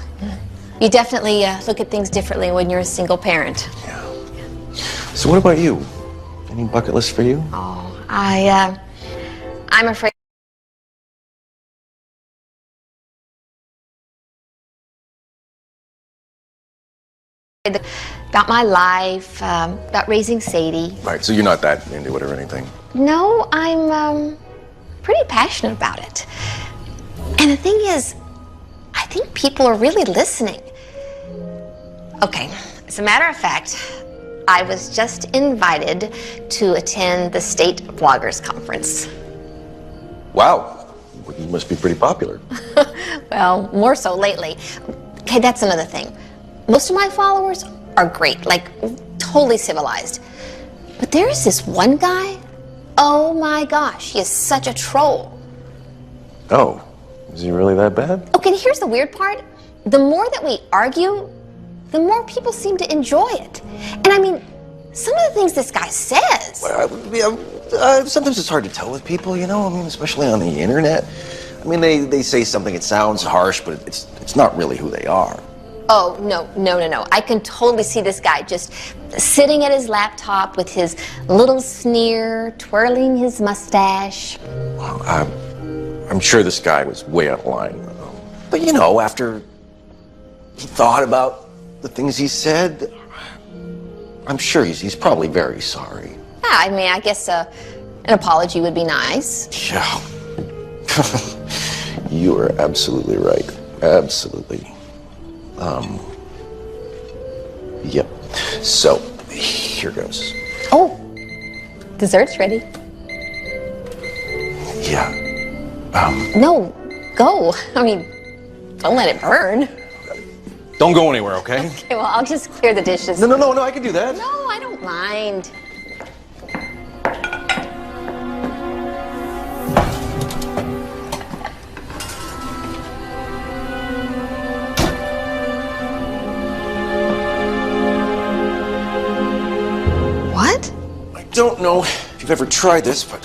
you definitely look at things differently when you're a single parent. So what about you? Any bucket list for you? Oh, I'm afraid. About my life, about raising Sadie. Right, so you're not that into it or anything. No, I'm pretty passionate about it. And the thing is, I think people are really listening. Okay, as a matter of fact, I was just invited to attend the State Bloggers Conference. Wow, you must be pretty popular. Well, more so lately. Okay, that's another thing. Most of my followers are great, like totally civilized. But there is this one guy, oh my gosh, he is such a troll. Oh, is he really that bad? Okay, and here's the weird part. The more that we argue, the more people seem to enjoy it. And I mean, some of the things this guy says. Well, sometimes it's hard to tell with people, you know? I mean, especially on the internet. I mean, they say something, it sounds harsh, but it's not really who they are. Oh, no. I can totally see this guy just sitting at his laptop with his little sneer, twirling his mustache. Well, I'm sure this guy was way out of line. But, you know, after he thought about the things he said, I'm sure he's probably very sorry. Yeah, I mean, I guess an apology would be nice. Yeah. You are absolutely right. Absolutely. Yep. So, here goes. Oh, dessert's ready. Yeah. No, go. I mean, don't let it burn. Don't go anywhere, okay? Okay, well, I'll just clear the dishes. No, I can do that. No, I don't mind. What? I don't know if you've ever tried this, but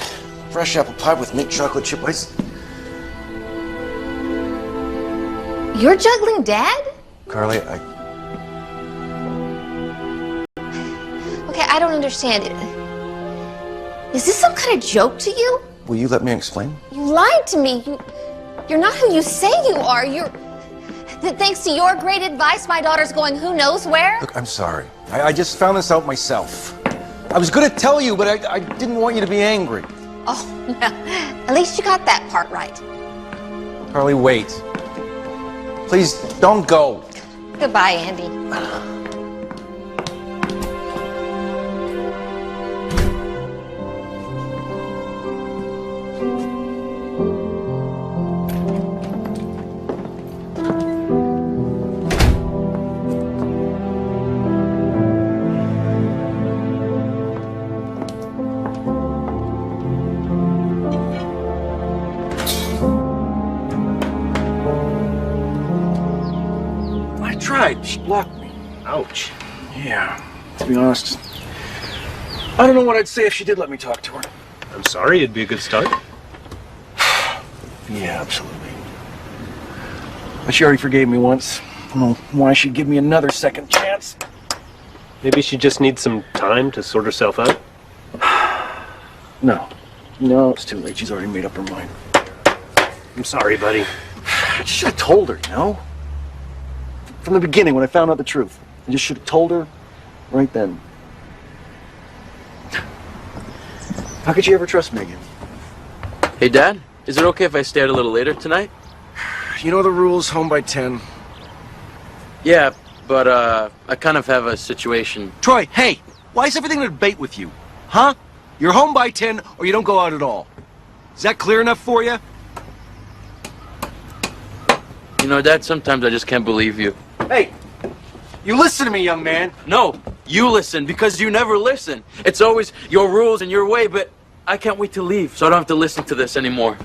fresh apple pie with mint chocolate chip ice. You're juggling Dad? Carly, Okay, I don't understand it. Is this some kind of joke to you? will you let me explain? You lied to me. You're not who you say you are. Thanks to your great advice, my daughter's going who knows where. Look, I'm sorry. I just found this out myself. I was going to tell you, but I didn't want you to be angry. Oh, well, at least you got that part right. Carly, wait. Please, don't go. Goodbye, Andy. I tried. She blocked me. Ouch. Yeah. To be honest, I don't know what I'd say if she did let me talk to her. I'm sorry, it'd be a good start. Yeah, absolutely. But she already forgave me once. I don't know why she'd give me another second chance. Maybe she just needs some time to sort herself out. No. No, it's too late. She's already made up her mind. I'm sorry, buddy. I just should have told her, you know? From the beginning, when I found out the truth. I just should have told her right then. How could you ever trust me again? Hey, Dad, is it okay if I stay out a little later tonight? You know the rules, home by 10. Yeah, but I kind of have a situation. Troy, hey! Why is everything a debate with you? Huh? You're home by 10 or you don't go out at all. Is that clear enough for you? You know, Dad, sometimes I just can't believe you. Hey! You listen to me, young man! No, you listen, because you never listen. It's always your rules and your way, but I can't wait to leave, so I don't have to listen to this anymore.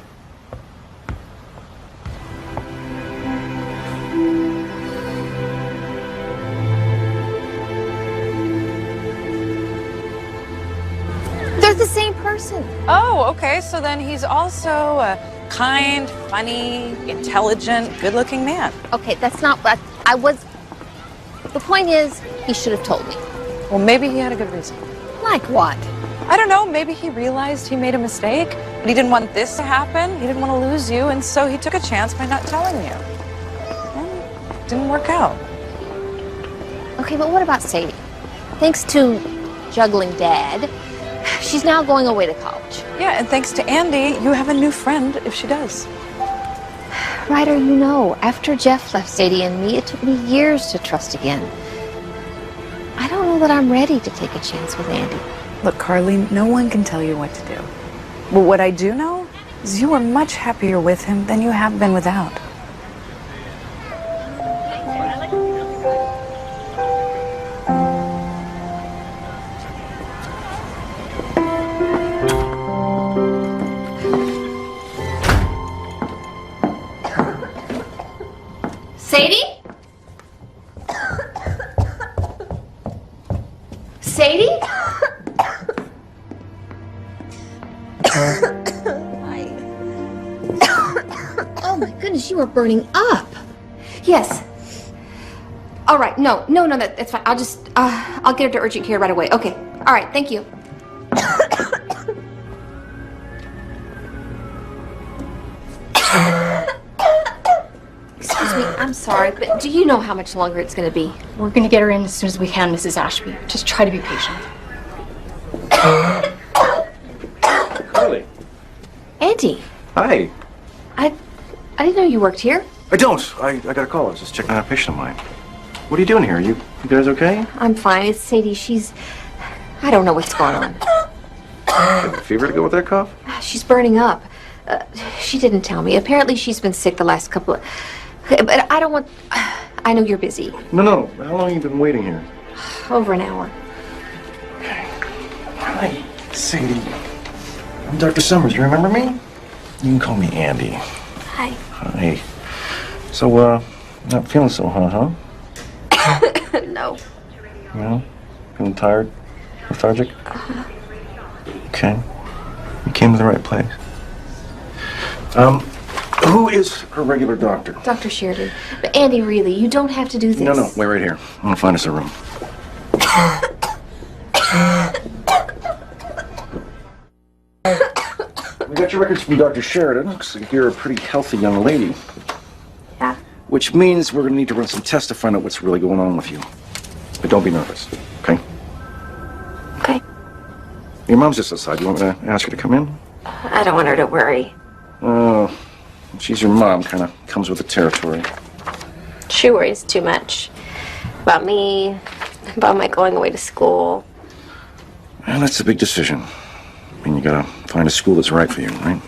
They're the same person. Oh, okay. So then he's also a kind, funny, intelligent, good-looking man. Okay, that's not what I was. The point is, he should have told me. Well, maybe he had a good reason. Like what? I don't know. Maybe he realized he made a mistake, but he didn't want this to happen. He didn't want to lose you, and so he took a chance by not telling you. And it didn't work out. Okay, but what about Sadie? Thanks to juggling Dad, she's now going away to college. Yeah, and thanks to Andy, you have a new friend if she does. Ryder, you know, after Jeff left Sadie and me, it took me years to trust again. I don't know that I'm ready to take a chance with Andy. Look, Carly, no one can tell you what to do. But what I do know is you are much happier with him than you have been without. Sadie? Sadie? Oh my goodness, you are burning up. Yes. All right, no, that's fine. I'll get her to urgent care right away. Okay, all right, thank you. Excuse me, I'm sorry, but do you know how much longer it's going to be? We're going to get her in as soon as we can, Mrs. Ashby. Just try to be patient. Carly. Auntie, Hi. I didn't know you worked here. I don't. I got a call. I was just checking on a patient of mine. What are you doing here? You guys okay? I'm fine. It's Sadie. I don't know what's going on. Have a fever to go with that cough? She's burning up. She didn't tell me. Apparently she's been sick the last couple of... But I know you're busy. No. How long have you been waiting here? Over an hour. Hi, Sadie. I'm Dr. Summers. You remember me? You can call me Andy. Hi. Hi. So, not feeling so hot, huh? No. No? Feeling tired? Lethargic? Okay. You came to the right place. Who is her regular doctor? Dr. Sheridan. But Andy, really, you don't have to do this. No, wait right here. I'm gonna find us a room. We got your records from Dr. Sheridan. Looks like you're a pretty healthy young lady. Yeah. Which means we're gonna need to run some tests to find out what's really going on with you. But don't be nervous, okay? Okay. Your mom's just outside. You want me to ask her to come in? I don't want her to worry. Oh, she's your mom. Kind of comes with the territory. She worries too much about me, about my going away to school. Well, that's a big decision. I mean, you gotta find a school that's right for you, right?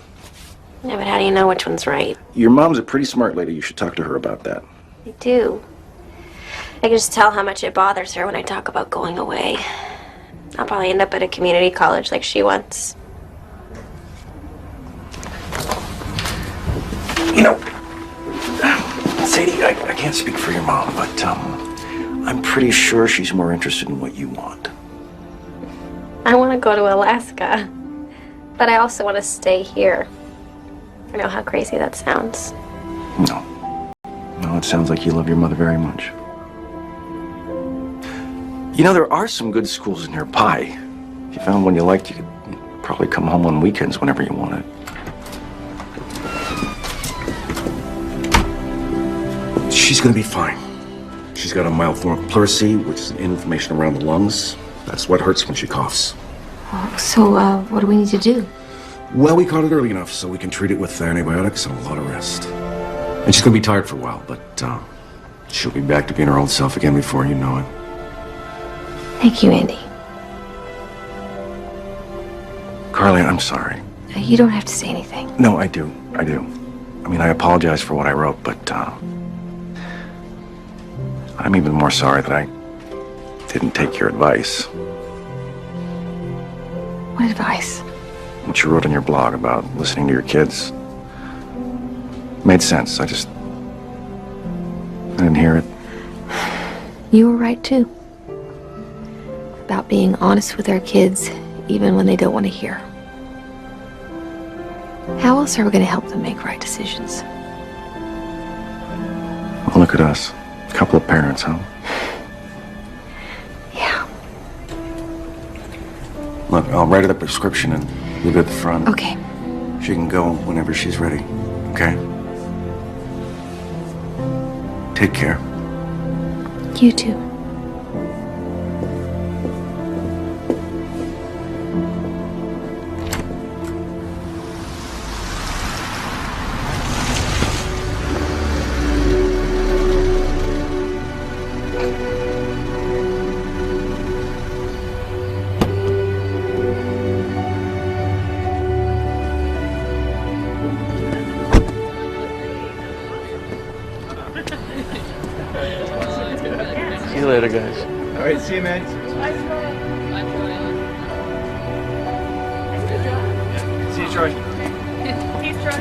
Yeah, but how do you know which one's right? Your mom's a pretty smart lady. You should talk to her about that. I do. I can just tell how much it bothers her when I talk about going away. I'll probably end up at a community college like she wants. You know, Sadie, I can't speak for your mom, but I'm pretty sure she's more interested in what you want. I want to go to Alaska, but I also want to stay here. I know how crazy that sounds. No, it sounds like you love your mother very much. You know, there are some good schools nearby. If you found one you liked, you could probably come home on weekends whenever you wanted. She's gonna be fine. She's got a mild form of pleurisy, which is inflammation around the lungs. That's what hurts when she coughs. Oh, so, what do we need to do? Well, we caught it early enough so we can treat it with antibiotics and a lot of rest. And she's gonna be tired for a while, but she'll be back to being her old self again before you know it. Thank you, Andy. Carly, I'm sorry. You don't have to say anything. No, I do. I mean, I apologize for what I wrote, but I'm even more sorry that I didn't take your advice. What advice? What you wrote on your blog about listening to your kids. Made sense. I didn't hear it. You were right, too. About being honest with our kids, even when they don't want to hear. How else are we going to help them make right decisions? Well, look at us. A couple of parents, huh? Yeah. Look, I'll write her the prescription and leave it at the front. Okay. She can go whenever she's ready, okay? Take care. You too. See you later, guys. All right, see you, man. See you, Troy. Peace, Troy.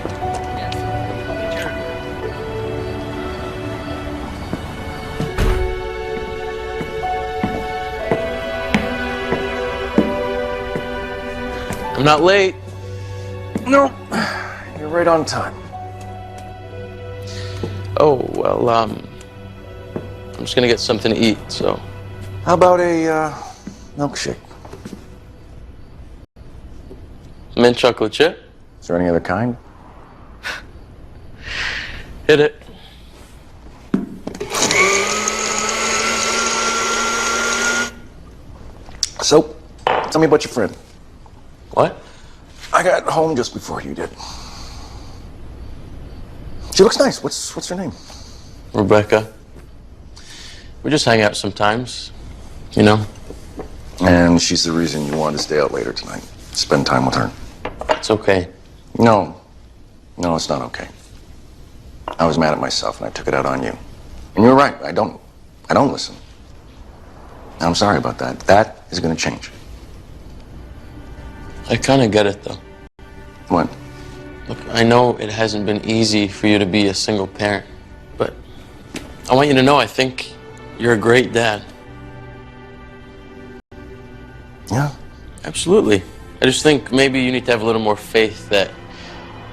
I'm not late. No, you're right on time. Oh, well, I'm just gonna get something to eat, so. How about a milkshake? Mint chocolate chip? Is there any other kind? Hit it. So, tell me about your friend. What? I got home just before you did. She looks nice. What's her name? Rebecca. We just hang out sometimes, you know? And she's the reason you wanted to stay out later tonight. Spend time with her. It's okay. No, it's not okay. I was mad at myself and I took it out on you. And you're right, I don't listen. I'm sorry about that. That is gonna change. I kind of get it, though. What? Look, I know it hasn't been easy for you to be a single parent, but I want you to know I think you're a great dad. Yeah? Absolutely. I just think maybe you need to have a little more faith that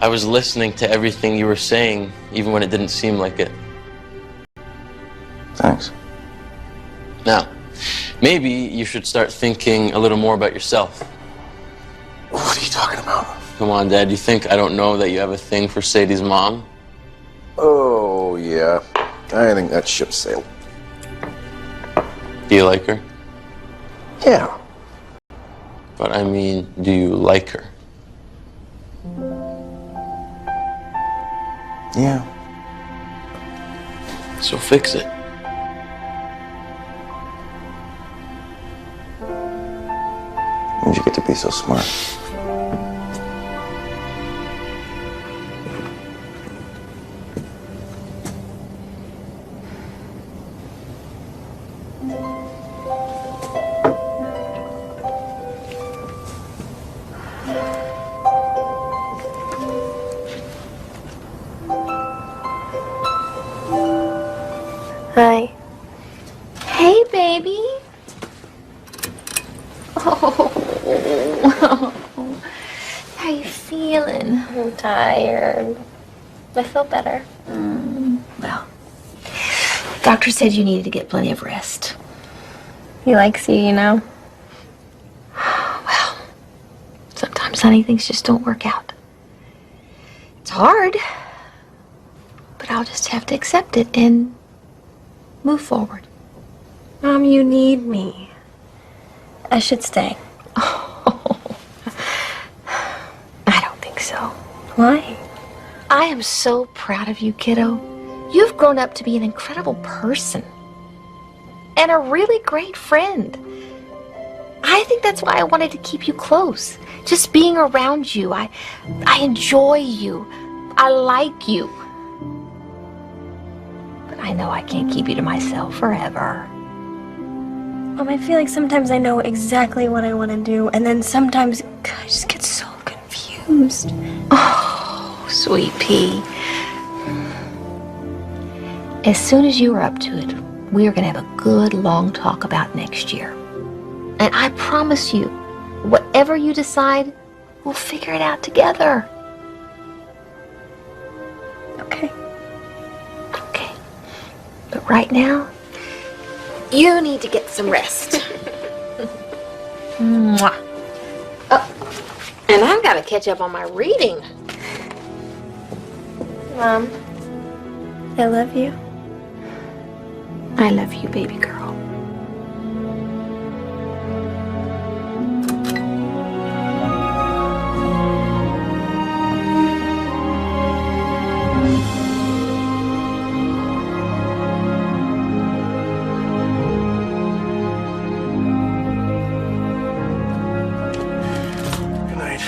I was listening to everything you were saying, even when it didn't seem like it. Thanks. Now, maybe you should start thinking a little more about yourself. What are you talking about? Come on, Dad, you think I don't know that you have a thing for Sadie's mom? Oh, yeah. I think that ship sailed. Do you like her? Yeah. But I mean, do you like her? Yeah. So fix it. When did you get to be so smart? Hi. Hey, baby. Oh, how you feeling? I'm tired. I feel better. Well, doctor said you needed to get plenty of rest. He likes you, you know. Well, sometimes, honey, things just don't work out. It's hard, but I'll just have to accept it and move forward. Mom, you need me. I should stay. I don't think so. Why? I am so proud of you, kiddo. You've grown up to be an incredible person and a really great friend. I think that's why I wanted to keep you close. Just being around you. I enjoy you. I like you. But I know I can't keep you to myself forever. Mom, I feel like sometimes I know exactly what I want to do, and then sometimes I just get so confused. Oh, sweet pea. As soon as you are up to it, we are going to have a good long talk about next year. And I promise you, whatever you decide, we'll figure it out together. Okay. Okay. But right now, you need to get some rest. Mwah. Oh, and I've got to catch up on my reading. Mom, I love you. I love you, baby girl. Good night.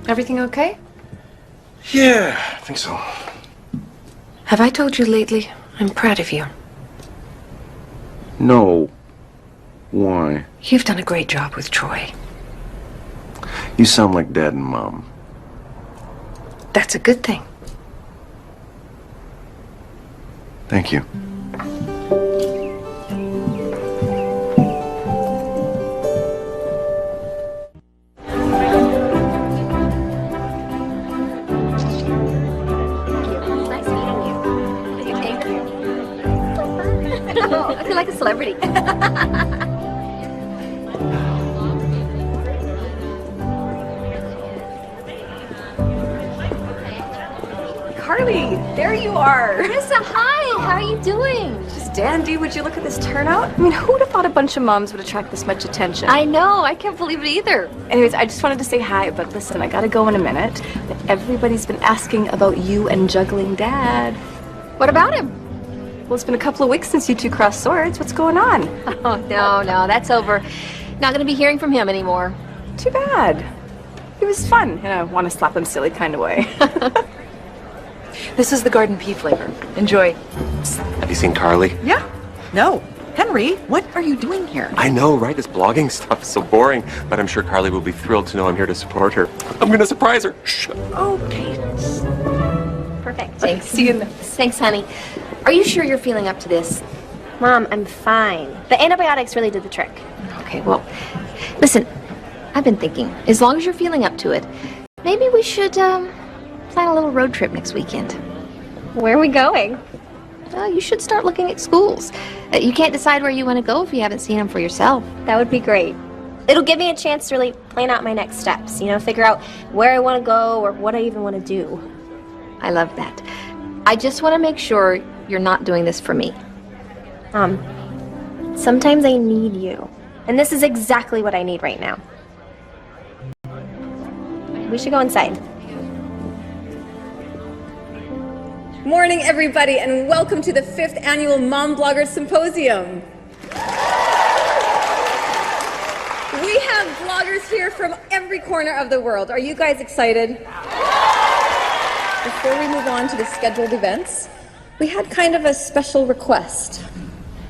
Everything okay? Yeah, I think so. Have I told you lately? I'm proud of you. No. Why? You've done a great job with Troy. You sound like Dad and Mom. That's a good thing. Thank you. Nice meeting you. Thank you. Oh, I feel like a celebrity. Carly, there you are. Marissa, hi. How are you doing? Just dandy. Would you look at this turnout? I mean, who would have thought a bunch of moms would attract this much attention? I know. I can't believe it either. Anyways, I just wanted to say hi, but listen, I gotta go in a minute. Everybody's been asking about you and juggling Dad. What about him? Well, it's been a couple of weeks since you two crossed swords. What's going on? Oh, no, that's over. Not going to be hearing from him anymore. Too bad. He was fun in a want to slap him silly kind of way. This is the garden pea flavor. Enjoy. Have you seen Carly? Yeah. No. Henry, what are you doing here? I know, right? This blogging stuff is so boring, but I'm sure Carly will be thrilled to know I'm here to support her. I'm gonna surprise her. Shh. Okay. Perfect. Thanks. See you in the... Thanks, honey. Are you sure you're feeling up to this? Mom, I'm fine. The antibiotics really did the trick. Okay, well, listen, I've been thinking, as long as you're feeling up to it, maybe we should plan a little road trip next weekend. Where are we going? You should start looking at schools. You can't decide where you want to go if you haven't seen them for yourself. That would be great. It'll give me a chance to really plan out my next steps, you know, figure out where I want to go or what I even want to do. I love that. I just want to make sure you're not doing this for me. Sometimes I need you. And this is exactly what I need right now. We should go inside. Morning, everybody, and welcome to the 5th Annual Mom Bloggers Symposium. We have bloggers here from every corner of the world. Are you guys excited? Before we move on to the scheduled events, we had kind of a special request.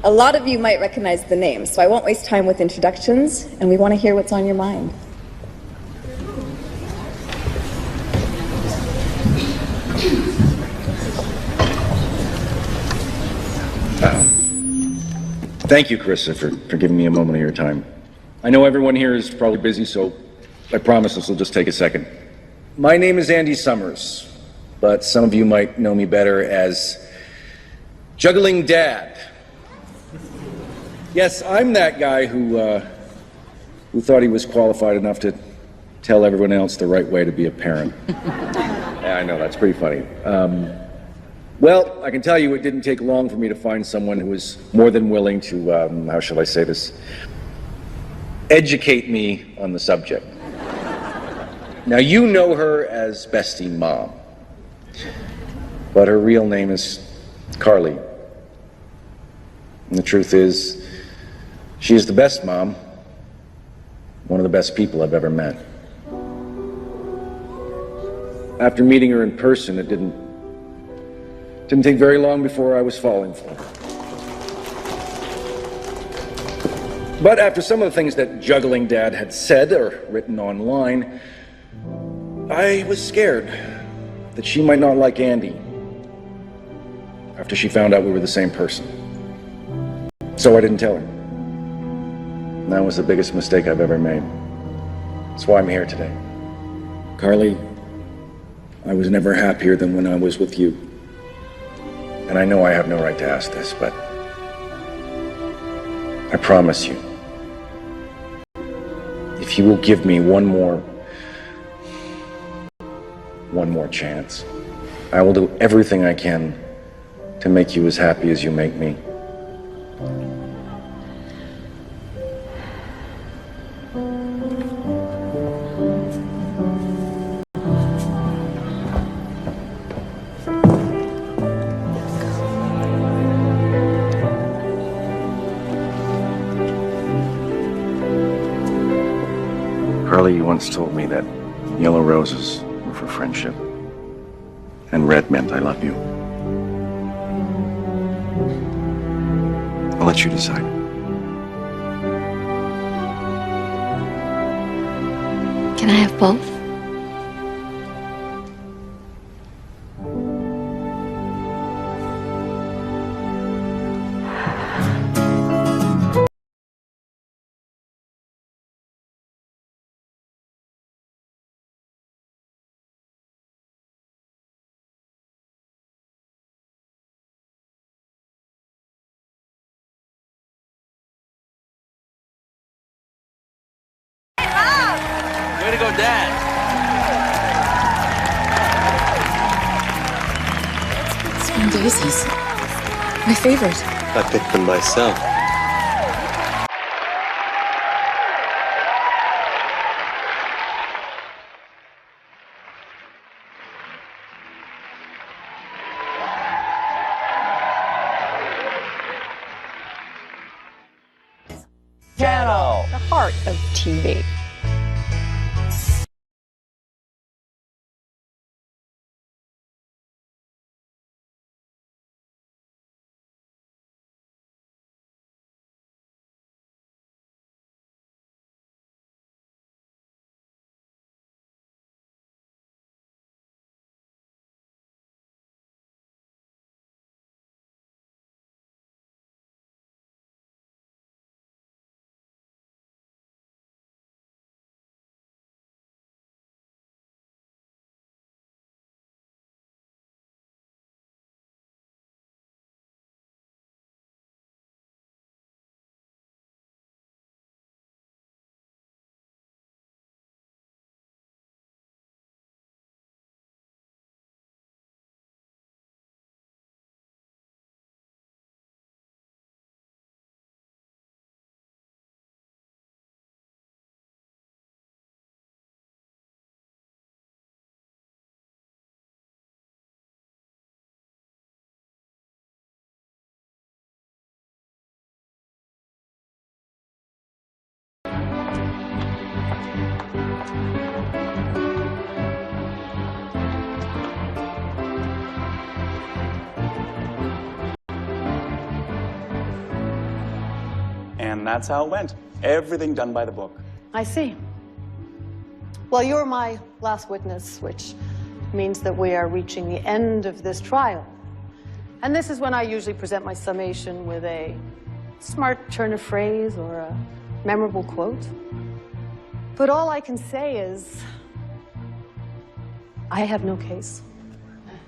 A lot of you might recognize the names, so I won't waste time with introductions, and we want to hear what's on your mind. Thank you, Carissa, for giving me a moment of your time. I know everyone here is probably busy, so I promise this will just take a second. My name is Andy Summers, but some of you might know me better as Juggling Dad. Yes, I'm that guy who thought he was qualified enough to tell everyone else the right way to be a parent. Yeah, I know, that's pretty funny. Well, I can tell you it didn't take long for me to find someone who was more than willing to, how shall I say this, educate me on the subject. Now, you know her as Bestie Mom, but her real name is Carly. And the truth is, she is the best mom, one of the best people I've ever met. After meeting her in person, it didn't take very long before I was falling for her. But after some of the things that Juggling Dad had said or written online, I was scared that she might not like Andy after she found out we were the same person. So I didn't tell her. And that was the biggest mistake I've ever made. That's why I'm here today. Carly, I was never happier than when I was with you. And I know I have no right to ask this, but I promise you, if you will give me one more chance, I will do everything I can to make you as happy as you make me. Carly, you once told me that yellow roses were for friendship, and red meant I love you. I'll let you decide. Can I have both? Way to go, Dad. And daisies. My favorite. I picked them myself. The heart of TV. that's how it went. Everything done by the book. I see. Well, you're my last witness, which means that we are reaching the end of this trial. And this is when I usually present my summation with a smart turn of phrase or a memorable quote. But all I can say is, I have no case.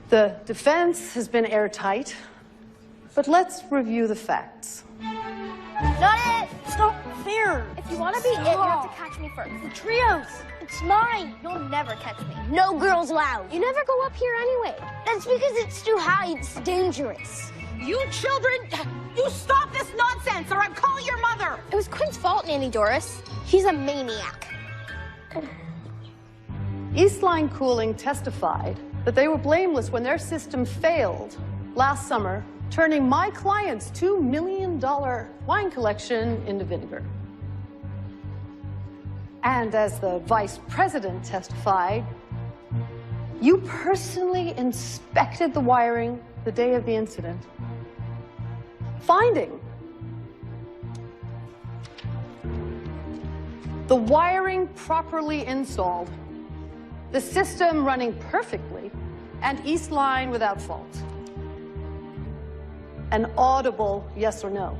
The defense has been airtight, but let's review the facts. Not it! It's not fair! If you want to be it, you have to catch me first. The trios! It's mine! You'll never catch me. No girls allowed. You never go up here anyway. That's because it's too high. It's dangerous. You children, you stop this nonsense or I'm calling your mother! It was Quinn's fault, Nanny Doris. He's a maniac. Eastline Cooling testified that they were blameless when their system failed last summer, turning my client's $2 million wine collection into vinegar. And as the vice president testified, you personally inspected the wiring the day of the incident, finding the wiring properly installed, the system running perfectly, and Eastline without fault. An audible yes or no.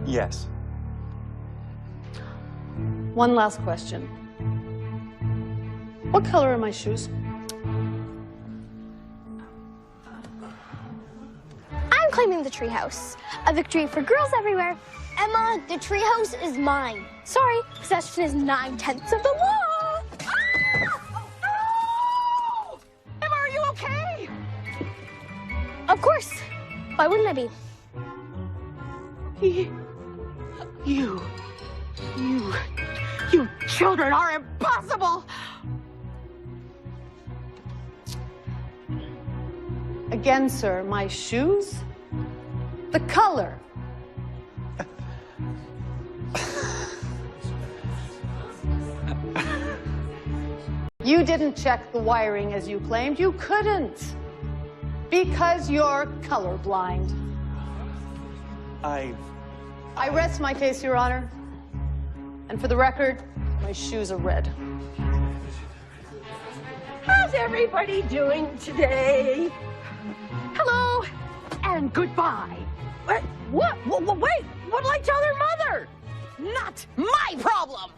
Yes. One last question. What color are my shoes? I'm claiming the treehouse. A victory for girls everywhere. Emma, the treehouse is mine. Sorry, possession is 9/10 of the law. Oh! Emma, are you okay? Of course. Why wouldn't I be? You children are impossible! Again, sir, my shoes? The color. You didn't check the wiring as you claimed. You couldn't. Because you're colorblind. I rest my case, Your Honor. And for the record, my shoes are red. How's everybody doing today? Hello and goodbye. What? Wait, what'll I tell their mother? Not my problem.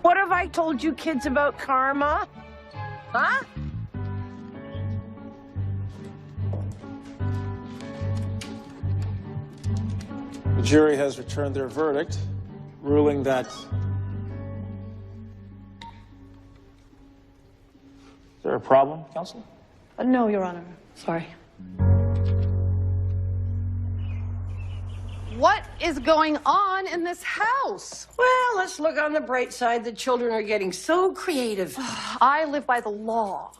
What have I told you kids about karma? Huh? The jury has returned their verdict, ruling that... Is there a problem, counsel? No, Your Honor. Sorry. What is going on in this house? Well, let's look on the bright side. The children are getting so creative. I live by the law.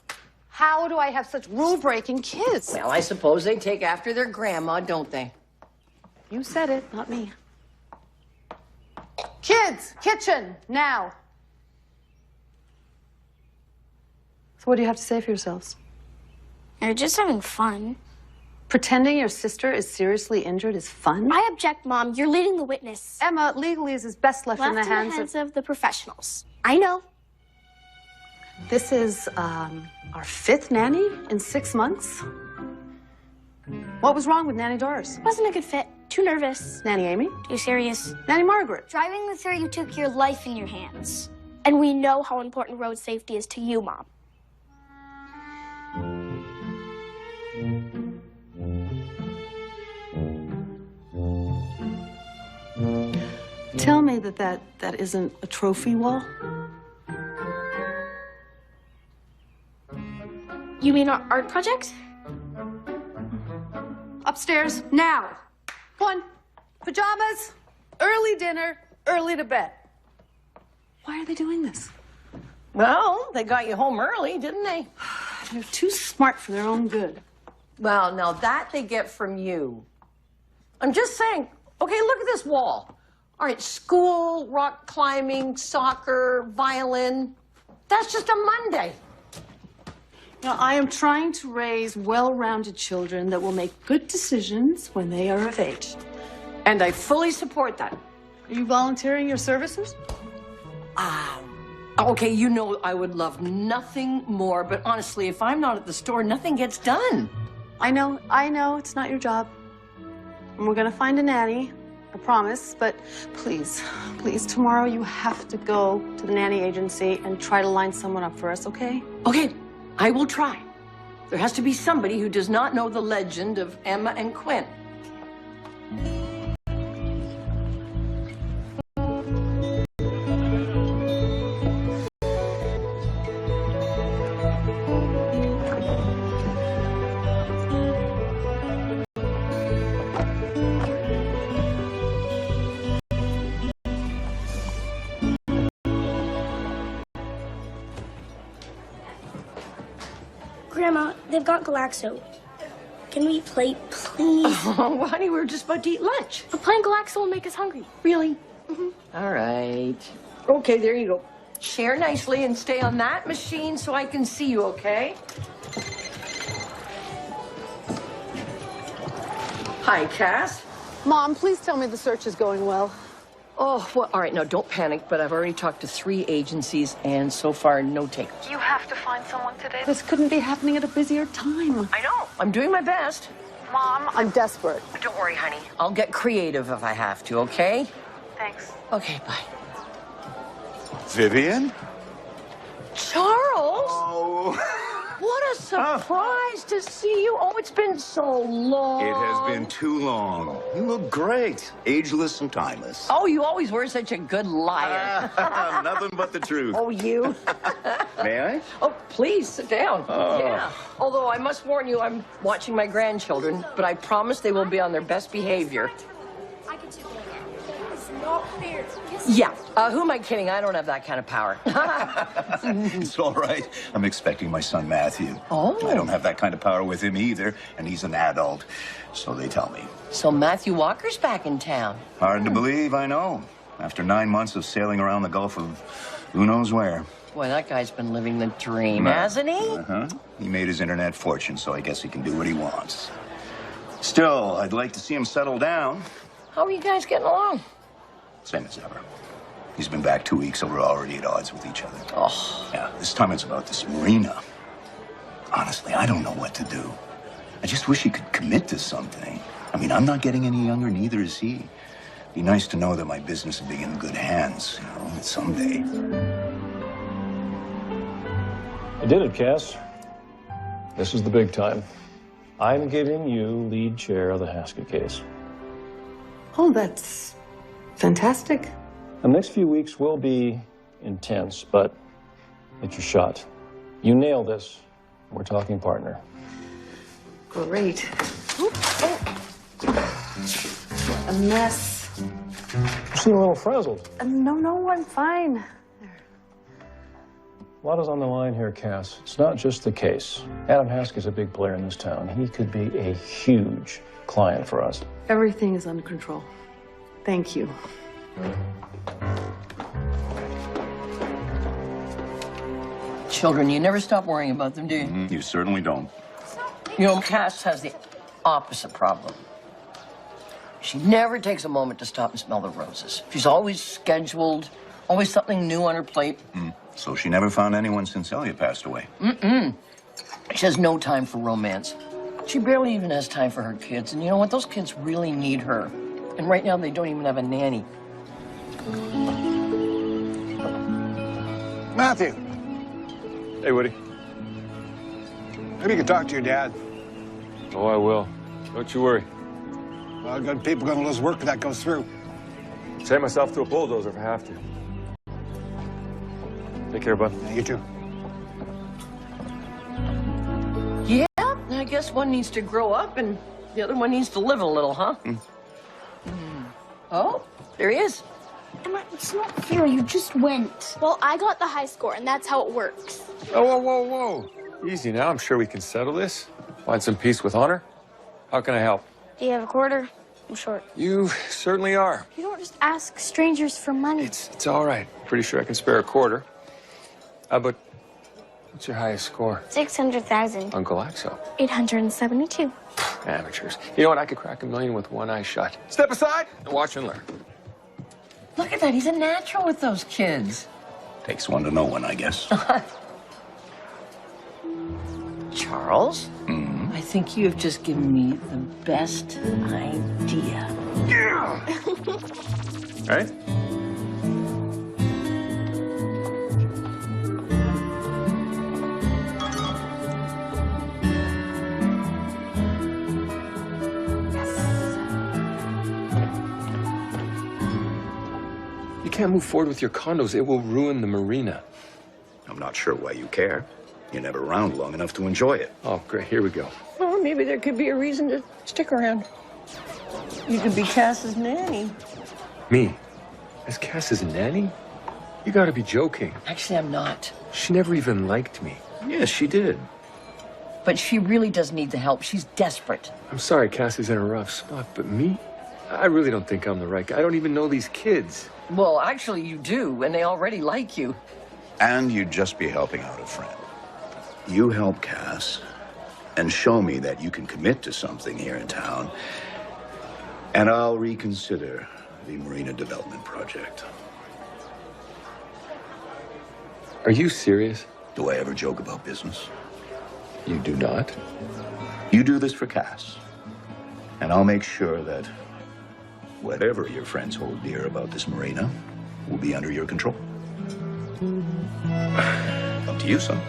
How do I have such rule-breaking kids? Well, I suppose they take after their grandma, don't they? You said it, not me. Kids, kitchen, now. So what do you have to say for yourselves? You're just having fun. Pretending your sister is seriously injured is fun? I object, Mom. You're leading the witness. Emma, legalese is best left in the hands of the professionals. I know. This is our 5th nanny in 6 months. What was wrong with Nanny Doris? Wasn't a good fit. Too nervous. Nanny Amy? Too serious. Nanny Margaret? Driving with her, you took your life in your hands. And we know how important road safety is to you, Mom. Tell me that isn't a trophy wall. You mean our art project? Upstairs, now. 1, pajamas, early dinner, early to bed. Why are they doing this? Well, they got you home early, didn't they? They're too smart for their own good. Well, now that they get from you. I'm just saying, okay, look at this wall. All right, school, rock climbing, soccer, violin. That's just a Monday. Now, I am trying to raise well-rounded children that will make good decisions when they are of age. And I fully support that. Are you volunteering your services? Okay, you know I would love nothing more, but honestly, if I'm not at the store, nothing gets done. I know, it's not your job. And we're gonna find a nanny, I promise, but please, tomorrow you have to go to the nanny agency and try to line someone up for us, okay? Okay, I will try. There has to be somebody who does not know the legend of Emma and Quinn. Grandma, they've got Galaxo. Can we play, please? Oh, honey, we were just about to eat lunch. But playing Galaxo will make us hungry. Really? All right. Okay, there you go. Share nicely and stay on that machine so I can see you, okay? Hi, Cass. Mom, please tell me the search is going well. Oh, well, all right, no, don't panic, but I've already talked to 3 agencies, and so far, no takers. You have to find someone today. This couldn't be happening at a busier time. I know. I'm doing my best. Mom, I'm desperate. Don't worry, honey. I'll get creative if I have to, okay? Thanks. Okay, bye. Vivian? Charles? Oh. What a surprise to see you. Oh, it's been so long. It has been too long. You look great. Ageless and timeless. Oh, you always were such a good liar. Nothing but the truth. Oh, you? May I? Oh, please, sit down. Oh. Yeah. Although I must warn you, I'm watching my grandchildren, but I promise they will be on their best behavior. I can do it. It's not fair. Yeah. Who am I kidding? I don't have that kind of power. It's all right. I'm expecting my son Matthew. Oh. I don't have that kind of power with him either, and he's an adult, so they tell me. So Matthew Walker's back in town. Hard to believe, I know. After 9 months of sailing around the Gulf of who knows where. Boy, that guy's been living the dream, hasn't he? Uh-huh. He made his internet fortune, so I guess he can do what he wants. Still, I'd like to see him settle down. How are you guys getting along? Same as ever. He's been back 2 weeks, so we're already at odds with each other. Oh. Yeah, this time it's about this Marina. Honestly, I don't know what to do. I just wish he could commit to something. I mean, I'm not getting any younger, neither is he. Be nice to know that my business will be in good hands, someday. You did it, Cass. This is the big time. I'm giving you lead chair of the Haskett case. Oh, that's fantastic. The next few weeks will be intense, but it's your shot. You nail this, we're talking partner. Great. A mess. You seem a little frazzled. No, I'm fine. A lot is on the line here, Cass. It's not just the case. Adam Haskett's a big player in this town. He could be a huge client for us. Everything is under control. Thank you. Children, you never stop worrying about them, do you? You certainly don't. You know, Cass has the opposite problem. She never takes a moment to stop and smell the roses. She's always scheduled, always something new on her plate. So she never found anyone since Elliot passed away. She has no time for romance. She barely even has time for her kids. And you know what? Those kids really need her. And right now, they don't even have a nanny. Matthew, Hey, Woody. maybe you can talk to your dad. Oh, I will. Don't you worry. Good people going to lose work if that goes through. Take myself to a bulldozer if I have to. Take care, bud. Yeah, you too. Yeah, I guess one needs to grow up and the other one needs to live a little, huh? Oh, there he is. Emma, it's not fair. You just went. Well, I got the high score, and that's how it works. Oh, whoa. Easy now. I'm sure we can settle this. Find some peace with honor. How can I help? Do you have a quarter? I'm short. You certainly are. You don't just ask strangers for money. It's all right. Pretty sure I can spare a quarter. But What's your highest score? 600,000. Uncle Axel. 872. Amateurs. You know what? I could crack 1,000,000 with one eye shut. Step aside and watch and learn. Look at that. He's a natural with those kids. Takes one to know one, I guess. Charles? Mm-hmm. I think you have just given me the best idea. Yeah! Right? You can't move forward with your condos. It will ruin the marina. I'm not sure why you care. You're never around long enough to enjoy it. Oh, great. Here we go. Well, maybe there could be a reason to stick around. You could be Cass's nanny. Me? As Cass's nanny? You gotta be joking. Actually, I'm not. She never even liked me. Yes, she did. But she really does need the help. She's desperate. I'm sorry Cass is in a rough spot, but me? I really don't think I'm the right guy. I don't even know these kids. Well, actually, you do, and they already like you. And you'd just be helping out a friend. You help Cass and show me that you can commit to something here in town, and I'll reconsider the Marina Development Project. Are you serious? Do I ever joke about business? You do not? You do this for Cass, and I'll make sure that whatever your friends hold dear about this marina will be under your control. Up to you, son.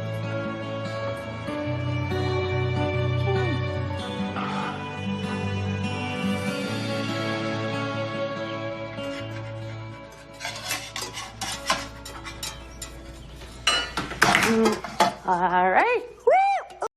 All